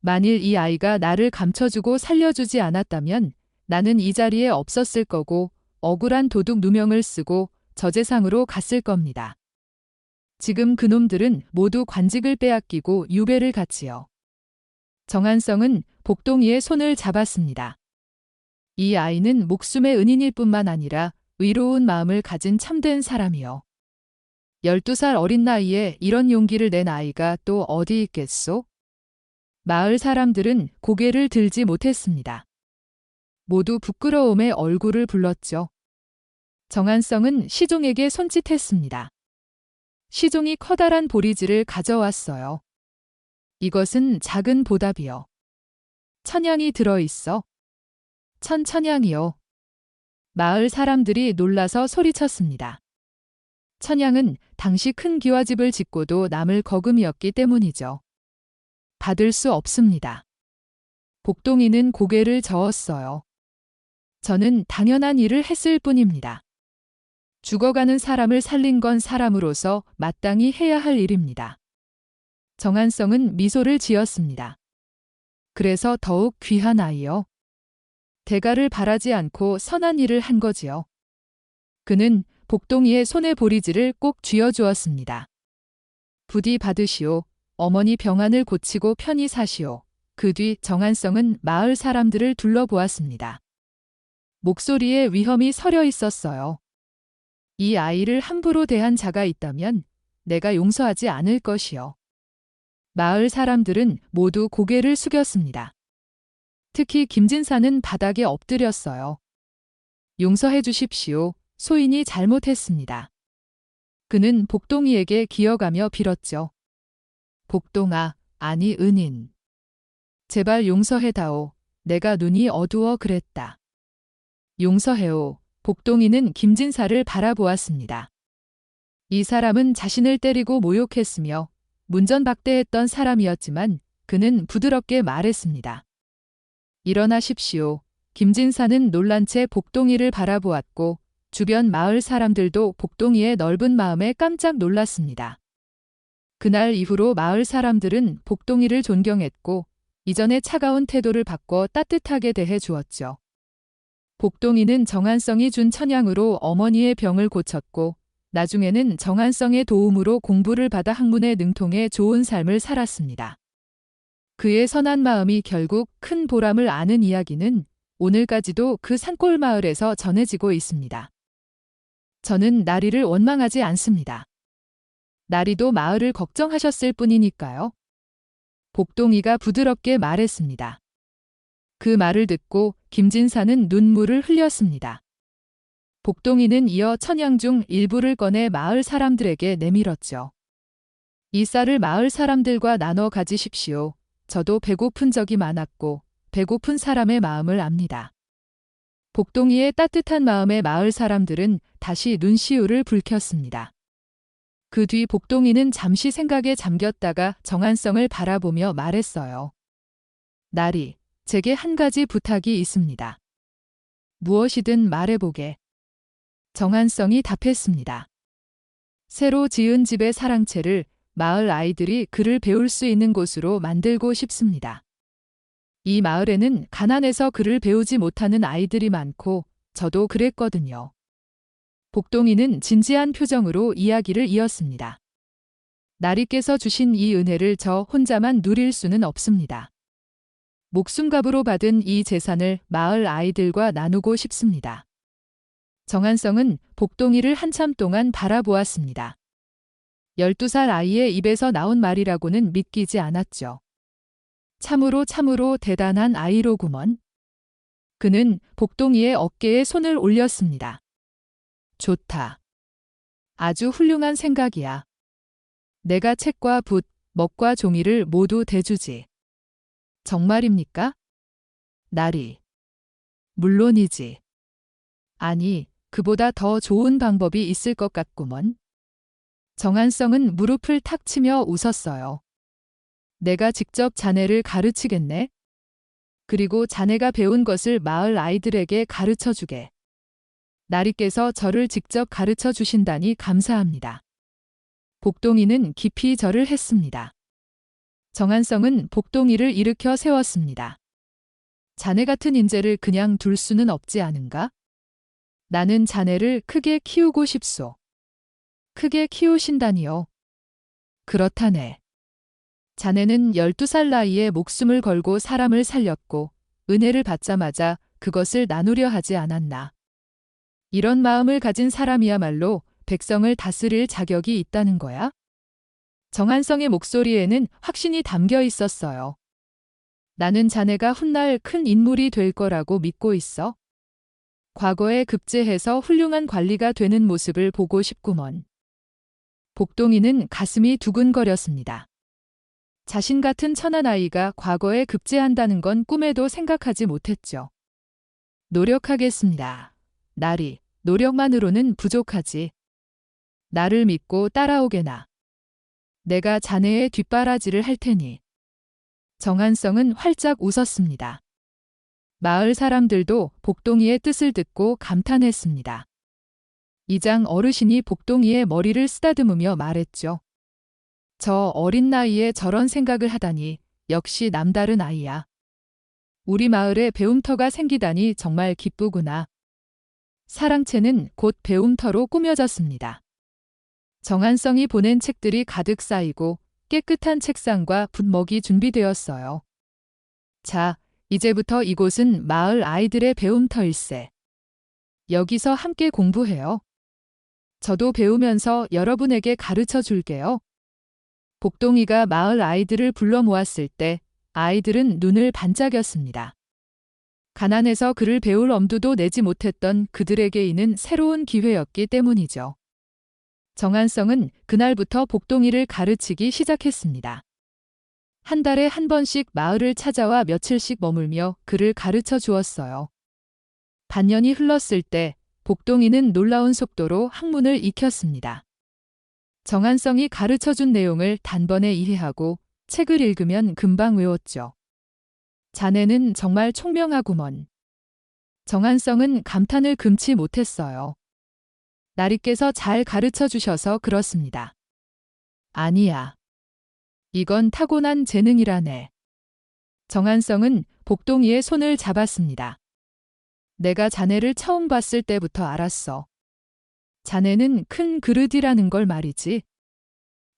만일 이 아이가 나를 감춰주고 살려주지 않았다면 나는 이 자리에 없었을 거고 억울한 도둑 누명을 쓰고 저재상으로 갔을 겁니다. 지금 그놈들은 모두 관직을 빼앗기고 유배를 갔지요. 정한성은 복동이의 손을 잡았습니다. 이 아이는 목숨의 은인일 뿐만 아니라 의로운 마음을 가진 참된 사람이요. 12살 어린 나이에 이런 용기를 낸 아이가 또 어디 있겠소? 마을 사람들은 고개를 들지 못했습니다. 모두 부끄러움에 얼굴을 붉렀죠. 정한성은 시종에게 손짓했습니다. 시종이 커다란 보리지를 가져왔어요. 이것은 작은 보답이요. 천냥이 들어있어. 천냥이요. 마을 사람들이 놀라서 소리쳤습니다. 천냥은 당시 큰 기와집을 짓고도 남을 거금이었기 때문이죠. 받을 수 없습니다. 복동이는 고개를 저었어요. 저는 당연한 일을 했을 뿐입니다. 죽어가는 사람을 살린 건 사람으로서 마땅히 해야 할 일입니다. 정한성은 미소를 지었습니다. 그래서 더욱 귀한 아이요. 대가를 바라지 않고 선한 일을 한 거지요. 그는 복동이의 손에 보리지를 꼭 쥐어주었습니다. 부디 받으시오. 어머니 병환을 고치고 편히 사시오. 그 뒤 정한성은 마을 사람들을 둘러보았습니다. 목소리에 위험이 서려 있었어요. 이 아이를 함부로 대한 자가 있다면 내가 용서하지 않을 것이요. 마을 사람들은 모두 고개를 숙였습니다. 특히 김진사는 바닥에 엎드렸어요. 용서해 주십시오. 소인이 잘못했습니다. 그는 복동이에게 기어가며 빌었죠. 복동아, 아니 은인. 제발 용서해다오. 내가 눈이 어두워 그랬다. 용서해오. 복동이는 김진사를 바라보았습니다. 이 사람은 자신을 때리고 모욕했으며 문전박대했던 사람이었지만 그는 부드럽게 말했습니다. 일어나십시오. 김진사는 놀란 채 복동이를 바라보았고 주변 마을 사람들도 복동이의 넓은 마음에 깜짝 놀랐습니다. 그날 이후로 마을 사람들은 복동이를 존경했고 이전의 차가운 태도를 바꿔 따뜻하게 대해 주었죠. 복동이는 정한성이 준 천냥으로 어머니의 병을 고쳤고 나중에는 정한성의 도움으로 공부를 받아 학문에 능통해 좋은 삶을 살았습니다. 그의 선한 마음이 결국 큰 보람을 아는 이야기는 오늘까지도 그 산골 마을에서 전해지고 있습니다. 저는 나리를 원망하지 않습니다. 나리도 마을을 걱정하셨을 뿐이니까요. 복동이가 부드럽게 말했습니다. 그 말을 듣고 김진사는 눈물을 흘렸습니다. 복동이는 이어 천냥 중 일부를 꺼내 마을 사람들에게 내밀었죠. 이 쌀을 마을 사람들과 나눠 가지십시오. 저도 배고픈 적이 많았고 배고픈 사람의 마음을 압니다. 복동이의 따뜻한 마음에 마을 사람들은 다시 눈시울을 붉혔습니다. 그 뒤 복동이는 잠시 생각에 잠겼다가 정한성을 바라보며 말했어요. 나리, 제게 한 가지 부탁이 있습니다. 무엇이든 말해보게. 정한성이 답했습니다. 새로 지은 집의 사랑채를 마을 아이들이 글을 배울 수 있는 곳으로 만들고 싶습니다. 이 마을에는 가난해서 글을 배우지 못하는 아이들이 많고 저도 그랬거든요. 복동이는 진지한 표정으로 이야기를 이었습니다. 나리께서 주신 이 은혜를 저 혼자만 누릴 수는 없습니다. 목숨값으로 받은 이 재산을 마을 아이들과 나누고 싶습니다. 정한성은 복동이를 한참 동안 바라보았습니다. 12살 아이의 입에서 나온 말이라고는 믿기지 않았죠. 참으로 대단한 아이로구먼. 그는 복동이의 어깨에 손을 올렸습니다. 좋다. 아주 훌륭한 생각이야. 내가 책과 붓, 먹과 종이를 모두 대주지. 정말입니까? 나리. 물론이지. 아니, 그보다 더 좋은 방법이 있을 것 같구먼. 정한성은 무릎을 탁 치며 웃었어요. 내가 직접 자네를 가르치겠네. 그리고 자네가 배운 것을 마을 아이들에게 가르쳐 주게. 나리께서 저를 직접 가르쳐 주신다니 감사합니다. 복동이는 깊이 절을 했습니다. 정한성은 복동이를 일으켜 세웠습니다. 자네 같은 인재를 그냥 둘 수는 없지 않은가? 나는 자네를 크게 키우고 싶소. 크게 키우신다니요. 그렇다네. 자네는 12살 나이에 목숨을 걸고 사람을 살렸고 은혜를 받자마자 그것을 나누려 하지 않았나. 이런 마음을 가진 사람이야말로 백성을 다스릴 자격이 있다는 거야? 정한성의 목소리에는 확신이 담겨 있었어요. 나는 자네가 훗날 큰 인물이 될 거라고 믿고 있어. 과거에 급제해서 훌륭한 관리가 되는 모습을 보고 싶구먼. 복동이는 가슴이 두근거렸습니다. 자신 같은 천한 아이가 과거에 급제한다는 건 꿈에도 생각하지 못했죠. 노력하겠습니다. 나리, 노력만으로는 부족하지. 나를 믿고 따라오게나. 내가 자네의 뒷바라지를 할 테니. 정한성은 활짝 웃었습니다. 마을 사람들도 복동이의 뜻을 듣고 감탄했습니다. 이장 어르신이 복동이의 머리를 쓰다듬으며 말했죠. 저 어린 나이에 저런 생각을 하다니 역시 남다른 아이야. 우리 마을에 배움터가 생기다니 정말 기쁘구나. 사랑채는 곧 배움터로 꾸며졌습니다. 정한성이 보낸 책들이 가득 쌓이고 깨끗한 책상과 붓먹이 준비되었어요. 자, 이제부터 이곳은 마을 아이들의 배움터일세. 여기서 함께 공부해요. 저도 배우면서 여러분에게 가르쳐 줄게요. 복동이가 마을 아이들을 불러 모았을 때 아이들은 눈을 반짝였습니다. 가난해서 글을 배울 엄두도 내지 못했던 그들에게 이는 새로운 기회였기 때문이죠. 정한성은 그날부터 복동이를 가르치기 시작했습니다. 한 달에 한 번씩 마을을 찾아와 며칠씩 머물며 그를 가르쳐 주었어요. 반년이 흘렀을 때 복동이는 놀라운 속도로 학문을 익혔습니다. 정한성이 가르쳐준 내용을 단번에 이해하고 책을 읽으면 금방 외웠죠. 자네는 정말 총명하구먼. 정한성은 감탄을 금치 못했어요. 나리께서 잘 가르쳐 주셔서 그렇습니다. 아니야. 이건 타고난 재능이라네. 정한성은 복동이의 손을 잡았습니다. 내가 자네를 처음 봤을 때부터 알았어. 자네는 큰 그릇이라는 걸 말이지.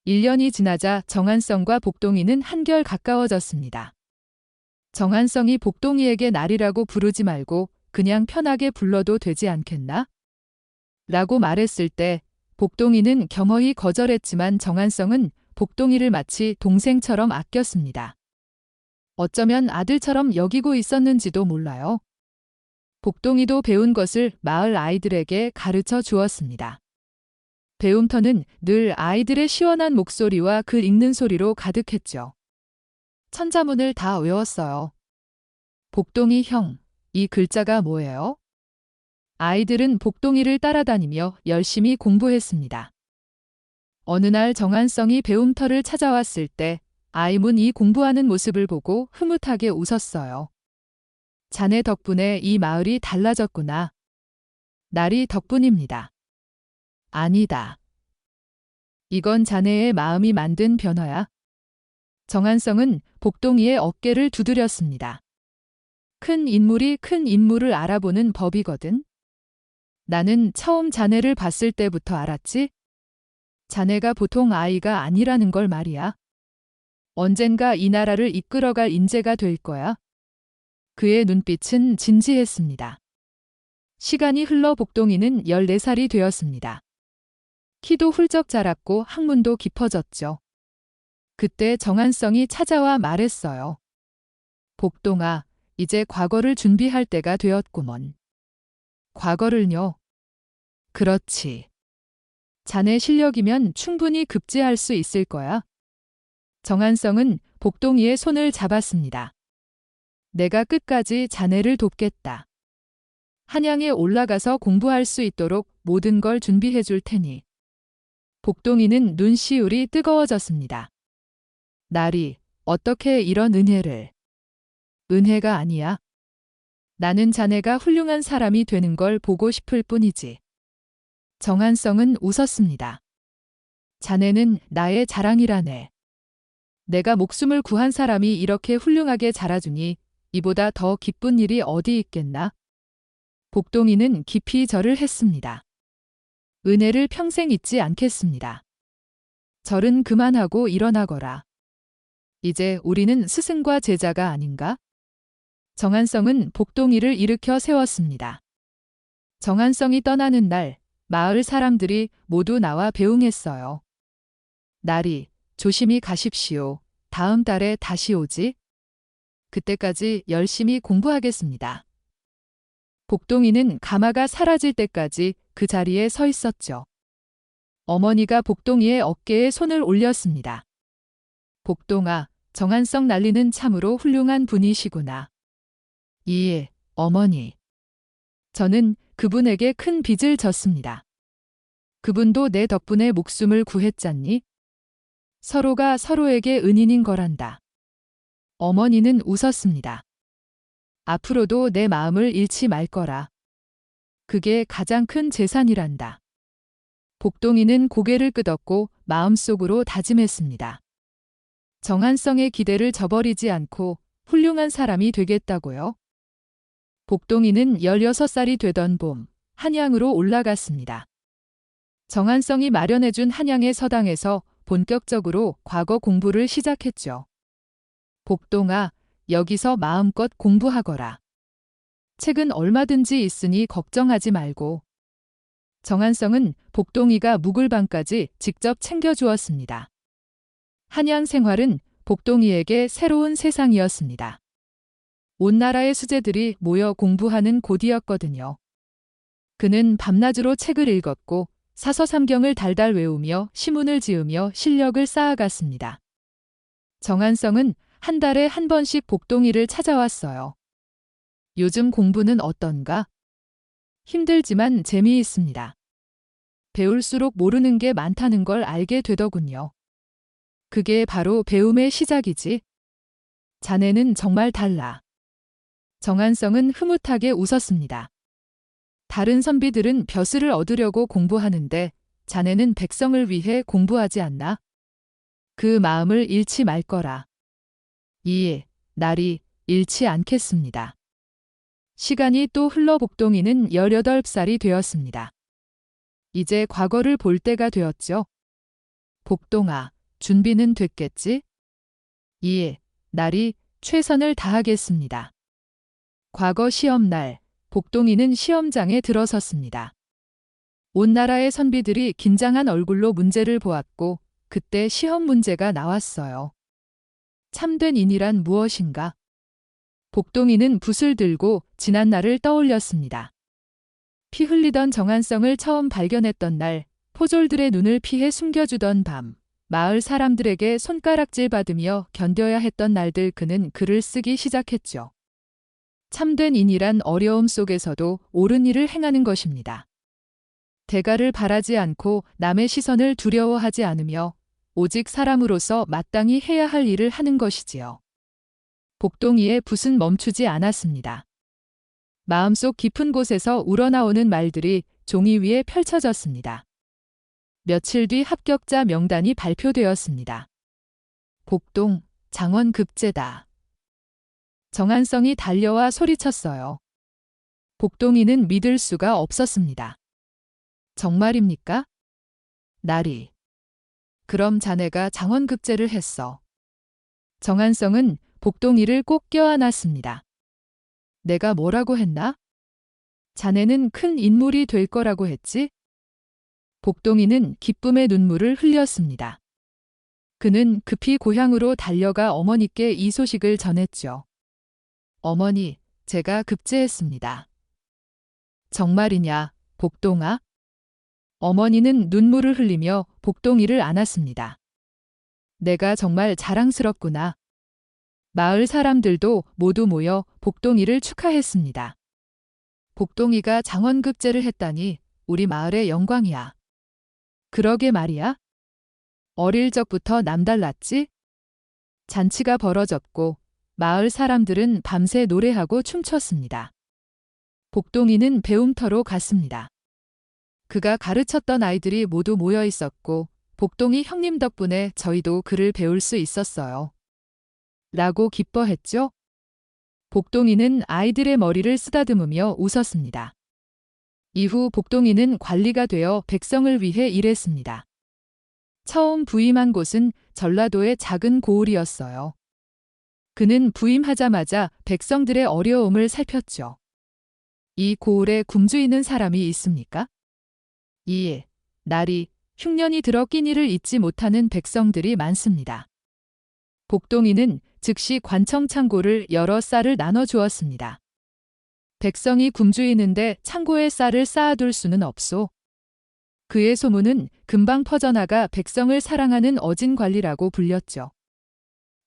1년이 지나자 정한성과 복동이는 한결 가까워졌습니다. 정한성이 복동이에게 날이라고 부르지 말고 그냥 편하게 불러도 되지 않겠나? 라고 말했을 때 복동이는 겸허히 거절했지만 정한성은 복동이를 마치 동생처럼 아꼈습니다. 어쩌면 아들처럼 여기고 있었는지도 몰라요. 복동이도 배운 것을 마을 아이들에게 가르쳐 주었습니다. 배움터는 늘 아이들의 시원한 목소리와 글 읽는 소리로 가득했죠. 천자문을 다 외웠어요. 복동이 형, 이 글자가 뭐예요? 아이들은 복동이를 따라다니며 열심히 공부했습니다. 어느 날 정한성이 배움터를 찾아왔을 때 아이문 이 공부하는 모습을 보고 흐뭇하게 웃었어요. 자네 덕분에 이 마을이 달라졌구나. 날이 덕분입니다. 아니다. 이건 자네의 마음이 만든 변화야. 정한성은 복동이의 어깨를 두드렸습니다. 큰 인물이 큰 인물을 알아보는 법이거든. 나는 처음 자네를 봤을 때부터 알았지? 자네가 보통 아이가 아니라는 걸 말이야. 언젠가 이 나라를 이끌어갈 인재가 될 거야. 그의 눈빛은 진지했습니다. 시간이 흘러 복동이는 14살이 되었습니다. 키도 훌쩍 자랐고 학문도 깊어졌죠. 그때 정한성이 찾아와 말했어요. 복동아, 이제 과거를 준비할 때가 되었구먼. 과거를요? 그렇지. 자네 실력이면 충분히 급제할 수 있을 거야. 정한성은 복동이의 손을 잡았습니다. 내가 끝까지 자네를 돕겠다. 한양에 올라가서 공부할 수 있도록 모든 걸 준비해 줄 테니. 복동이는 눈시울이 뜨거워졌습니다. 나리, 어떻게 이런 은혜를. 은혜가 아니야. 나는 자네가 훌륭한 사람이 되는 걸 보고 싶을 뿐이지. 정한성은 웃었습니다. 자네는 나의 자랑이라네. 내가 목숨을 구한 사람이 이렇게 훌륭하게 자라주니 이보다 더 기쁜 일이 어디 있겠나? 복동이는 깊이 절을 했습니다. 은혜를 평생 잊지 않겠습니다. 절은 그만하고 일어나거라. 이제 우리는 스승과 제자가 아닌가? 정한성은 복동이를 일으켜 세웠습니다. 정한성이 떠나는 날, 마을 사람들이 모두 나와 배웅했어요. 나리, 조심히 가십시오. 다음 달에 다시 오지? 그때까지 열심히 공부하겠습니다. 복동이는 가마가 사라질 때까지 그 자리에 서 있었죠. 어머니가 복동이의 어깨에 손을 올렸습니다. 복동아, 정한성 난리는 참으로 훌륭한 분이시구나. 예, 어머니. 저는 그분에게 큰 빚을 졌습니다. 그분도 내 덕분에 목숨을 구했잖니? 서로가 서로에게 은인인 거란다. 어머니는 웃었습니다. 앞으로도 내 마음을 잃지 말 거라. 그게 가장 큰 재산이란다. 복동이는 고개를 끄덕고 마음속으로 다짐했습니다. 정한성의 기대를 저버리지 않고 훌륭한 사람이 되겠다고요. 복동이는 16살이 되던 봄, 한양으로 올라갔습니다. 정한성이 마련해준 한양의 서당에서 본격적으로 과거 공부를 시작했죠. 복동아, 여기서 마음껏 공부하거라. 책은 얼마든지 있으니 걱정하지 말고. 정한성은 복동이가 묵을 방까지 직접 챙겨주었습니다. 한양 생활은 복동이에게 새로운 세상이었습니다. 온 나라의 수재들이 모여 공부하는 곳이었거든요. 그는 밤낮으로 책을 읽었고 사서삼경을 달달 외우며 시문을 지으며 실력을 쌓아갔습니다. 정한성은 한 달에 한 번씩 복동이를 찾아왔어요. 요즘 공부는 어떤가? 힘들지만 재미있습니다. 배울수록 모르는 게 많다는 걸 알게 되더군요. 그게 바로 배움의 시작이지. 자네는 정말 달라. 정한성은 흐뭇하게 웃었습니다. 다른 선비들은 벼슬을 얻으려고 공부하는데 자네는 백성을 위해 공부하지 않나? 그 마음을 잃지 말 거라. 예, 날이 잃지 않겠습니다. 시간이 또 흘러 복동이는 18살이 되었습니다. 이제 과거를 볼 때가 되었죠. 복동아, 준비는 됐겠지? 예, 날이 최선을 다하겠습니다. 과거 시험날, 복동이는 시험장에 들어섰습니다. 온 나라의 선비들이 긴장한 얼굴로 문제를 보았고 그때 시험 문제가 나왔어요. 참된 인이란 무엇인가? 복동이는 붓을 들고 지난 날을 떠올렸습니다. 피 흘리던 정한성을 처음 발견했던 날, 포졸들의 눈을 피해 숨겨주던 밤, 마을 사람들에게 손가락질 받으며 견뎌야 했던 날들 그는 글을 쓰기 시작했죠. 참된 인이란 어려움 속에서도 옳은 일을 행하는 것입니다. 대가를 바라지 않고 남의 시선을 두려워하지 않으며 오직 사람으로서 마땅히 해야 할 일을 하는 것이지요. 복동이의 붓은 멈추지 않았습니다. 마음속 깊은 곳에서 우러나오는 말들이 종이 위에 펼쳐졌습니다. 며칠 뒤 합격자 명단이 발표되었습니다. 복동, 장원급제다. 정한성이 달려와 소리쳤어요. 복동이는 믿을 수가 없었습니다. 정말입니까? 날이. 그럼 자네가 장원급제를 했어. 정한성은 복동이를 꼭 껴안았습니다. 내가 뭐라고 했나? 자네는 큰 인물이 될 거라고 했지? 복동이는 기쁨의 눈물을 흘렸습니다. 그는 급히 고향으로 달려가 어머니께 이 소식을 전했죠. 어머니, 제가 급제했습니다. 정말이냐, 복동아? 어머니는 눈물을 흘리며 복동이를 안았습니다. 내가 정말 자랑스럽구나. 마을 사람들도 모두 모여 복동이를 축하했습니다. 복동이가 장원급제를 했다니 우리 마을의 영광이야. 그러게 말이야. 어릴 적부터 남달랐지? 잔치가 벌어졌고 마을 사람들은 밤새 노래하고 춤췄습니다. 복동이는 배움터로 갔습니다. 그가 가르쳤던 아이들이 모두 모여 있었고 복동이 형님 덕분에 저희도 글을 배울 수 있었어요. 라고 기뻐했죠? 복동이는 아이들의 머리를 쓰다듬으며 웃었습니다. 이후 복동이는 관리가 되어 백성을 위해 일했습니다. 처음 부임한 곳은 전라도의 작은 고을이었어요. 그는 부임하자마자 백성들의 어려움을 살폈죠. 이 고을에 굶주리는 사람이 있습니까? 예, 날이 흉년이 들어 끼니를 잊지 못하는 백성들이 많습니다. 복동이는 즉시 관청 창고를 열어 쌀을 나눠주었습니다. 백성이 굶주리는데 창고에 쌀을 쌓아둘 수는 없소. 그의 소문은 금방 퍼져나가 백성을 사랑하는 어진관리라고 불렸죠.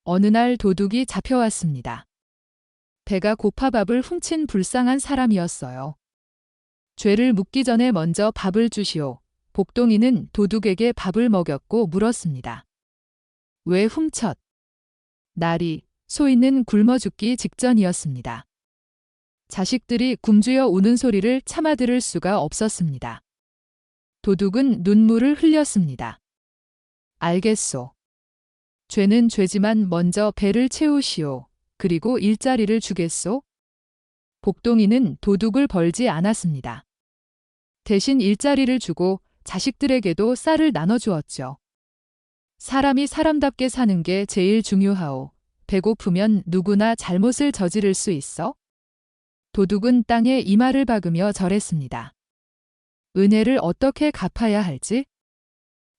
어느 날 도둑이 잡혀왔습니다. 배가 고파 밥을 훔친 불쌍한 사람이었어요. 죄를 묻기 전에 먼저 밥을 주시오. 복동이는 도둑에게 밥을 먹였고 물었습니다. 왜 훔쳤? 날이 소인은 굶어 죽기 직전이었습니다. 자식들이 굶주려 우는 소리를 참아 들을 수가 없었습니다. 도둑은 눈물을 흘렸습니다. 알겠소. 죄는 죄지만 먼저 배를 채우시오. 그리고 일자리를 주겠소? 복동이는 도둑을 벌지 않았습니다. 대신 일자리를 주고 자식들에게도 쌀을 나눠주었죠. 사람이 사람답게 사는 게 제일 중요하오. 배고프면 누구나 잘못을 저지를 수 있어? 도둑은 땅에 이마를 박으며 절했습니다. 은혜를 어떻게 갚아야 할지?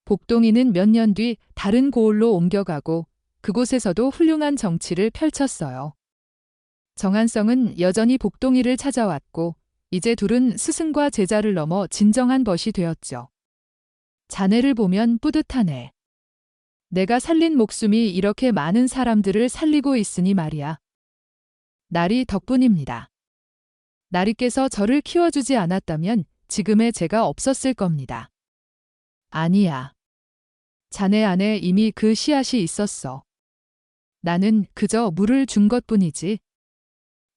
복동이는 몇 년 뒤 다른 고을로 옮겨가고 그곳에서도 훌륭한 정치를 펼쳤어요. 정한성은 여전히 복동이를 찾아왔고 이제 둘은 스승과 제자를 넘어 진정한 벗이 되었죠. 자네를 보면 뿌듯하네. 내가 살린 목숨이 이렇게 많은 사람들을 살리고 있으니 말이야. 날이 덕분입니다. 나리께서 저를 키워주지 않았다면 지금의 제가 없었을 겁니다. 아니야. 자네 안에 이미 그 씨앗이 있었어. 나는 그저 물을 준 것뿐이지.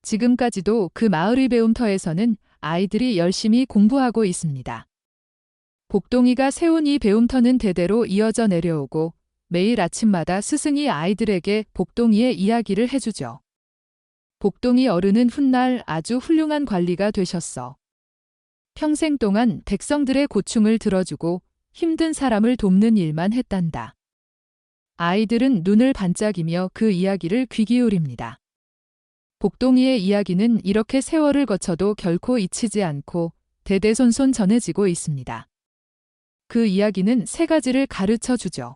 지금까지도 그 마을의 배움터에서는 아이들이 열심히 공부하고 있습니다. 복동이가 세운 이 배움터는 대대로 이어져 내려오고 매일 아침마다 스승이 아이들에게 복동이의 이야기를 해주죠. 복동이 어른은 훗날 아주 훌륭한 관리가 되셨어. 평생 동안 백성들의 고충을 들어주고 힘든 사람을 돕는 일만 했단다. 아이들은 눈을 반짝이며 그 이야기를 귀 기울입니다. 복동이의 이야기는 이렇게 세월을 거쳐도 결코 잊히지 않고 대대손손 전해지고 있습니다. 그 이야기는 세 가지를 가르쳐 주죠.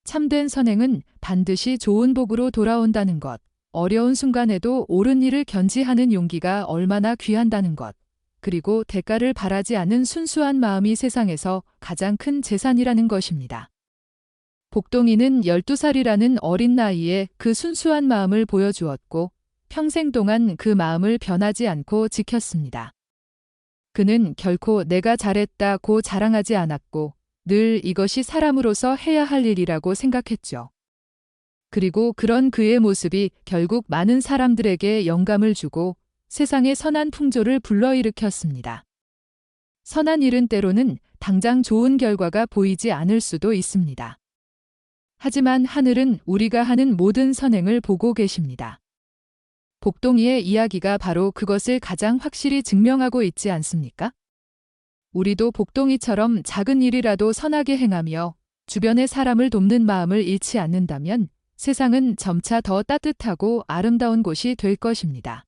참된 선행은 반드시 좋은 복으로 돌아온다는 것, 어려운 순간에도 옳은 일을 견지하는 용기가 얼마나 귀한다는 것, 그리고 대가를 바라지 않은 순수한 마음이 세상에서 가장 큰 재산이라는 것입니다. 복동이는 12살이라는 어린 나이에 그 순수한 마음을 보여주었고 평생 동안 그 마음을 변하지 않고 지켰습니다. 그는 결코 내가 잘했다고 자랑하지 않았고 늘 이것이 사람으로서 해야 할 일이라고 생각했죠. 그리고 그런 그의 모습이 결국 많은 사람들에게 영감을 주고 세상의 선한 풍조를 불러일으켰습니다. 선한 일은 때로는 당장 좋은 결과가 보이지 않을 수도 있습니다. 하지만 하늘은 우리가 하는 모든 선행을 보고 계십니다. 복동이의 이야기가 바로 그것을 가장 확실히 증명하고 있지 않습니까? 우리도 복동이처럼 작은 일이라도 선하게 행하며 주변의 사람을 돕는 마음을 잃지 않는다면 세상은 점차 더 따뜻하고 아름다운 곳이 될 것입니다.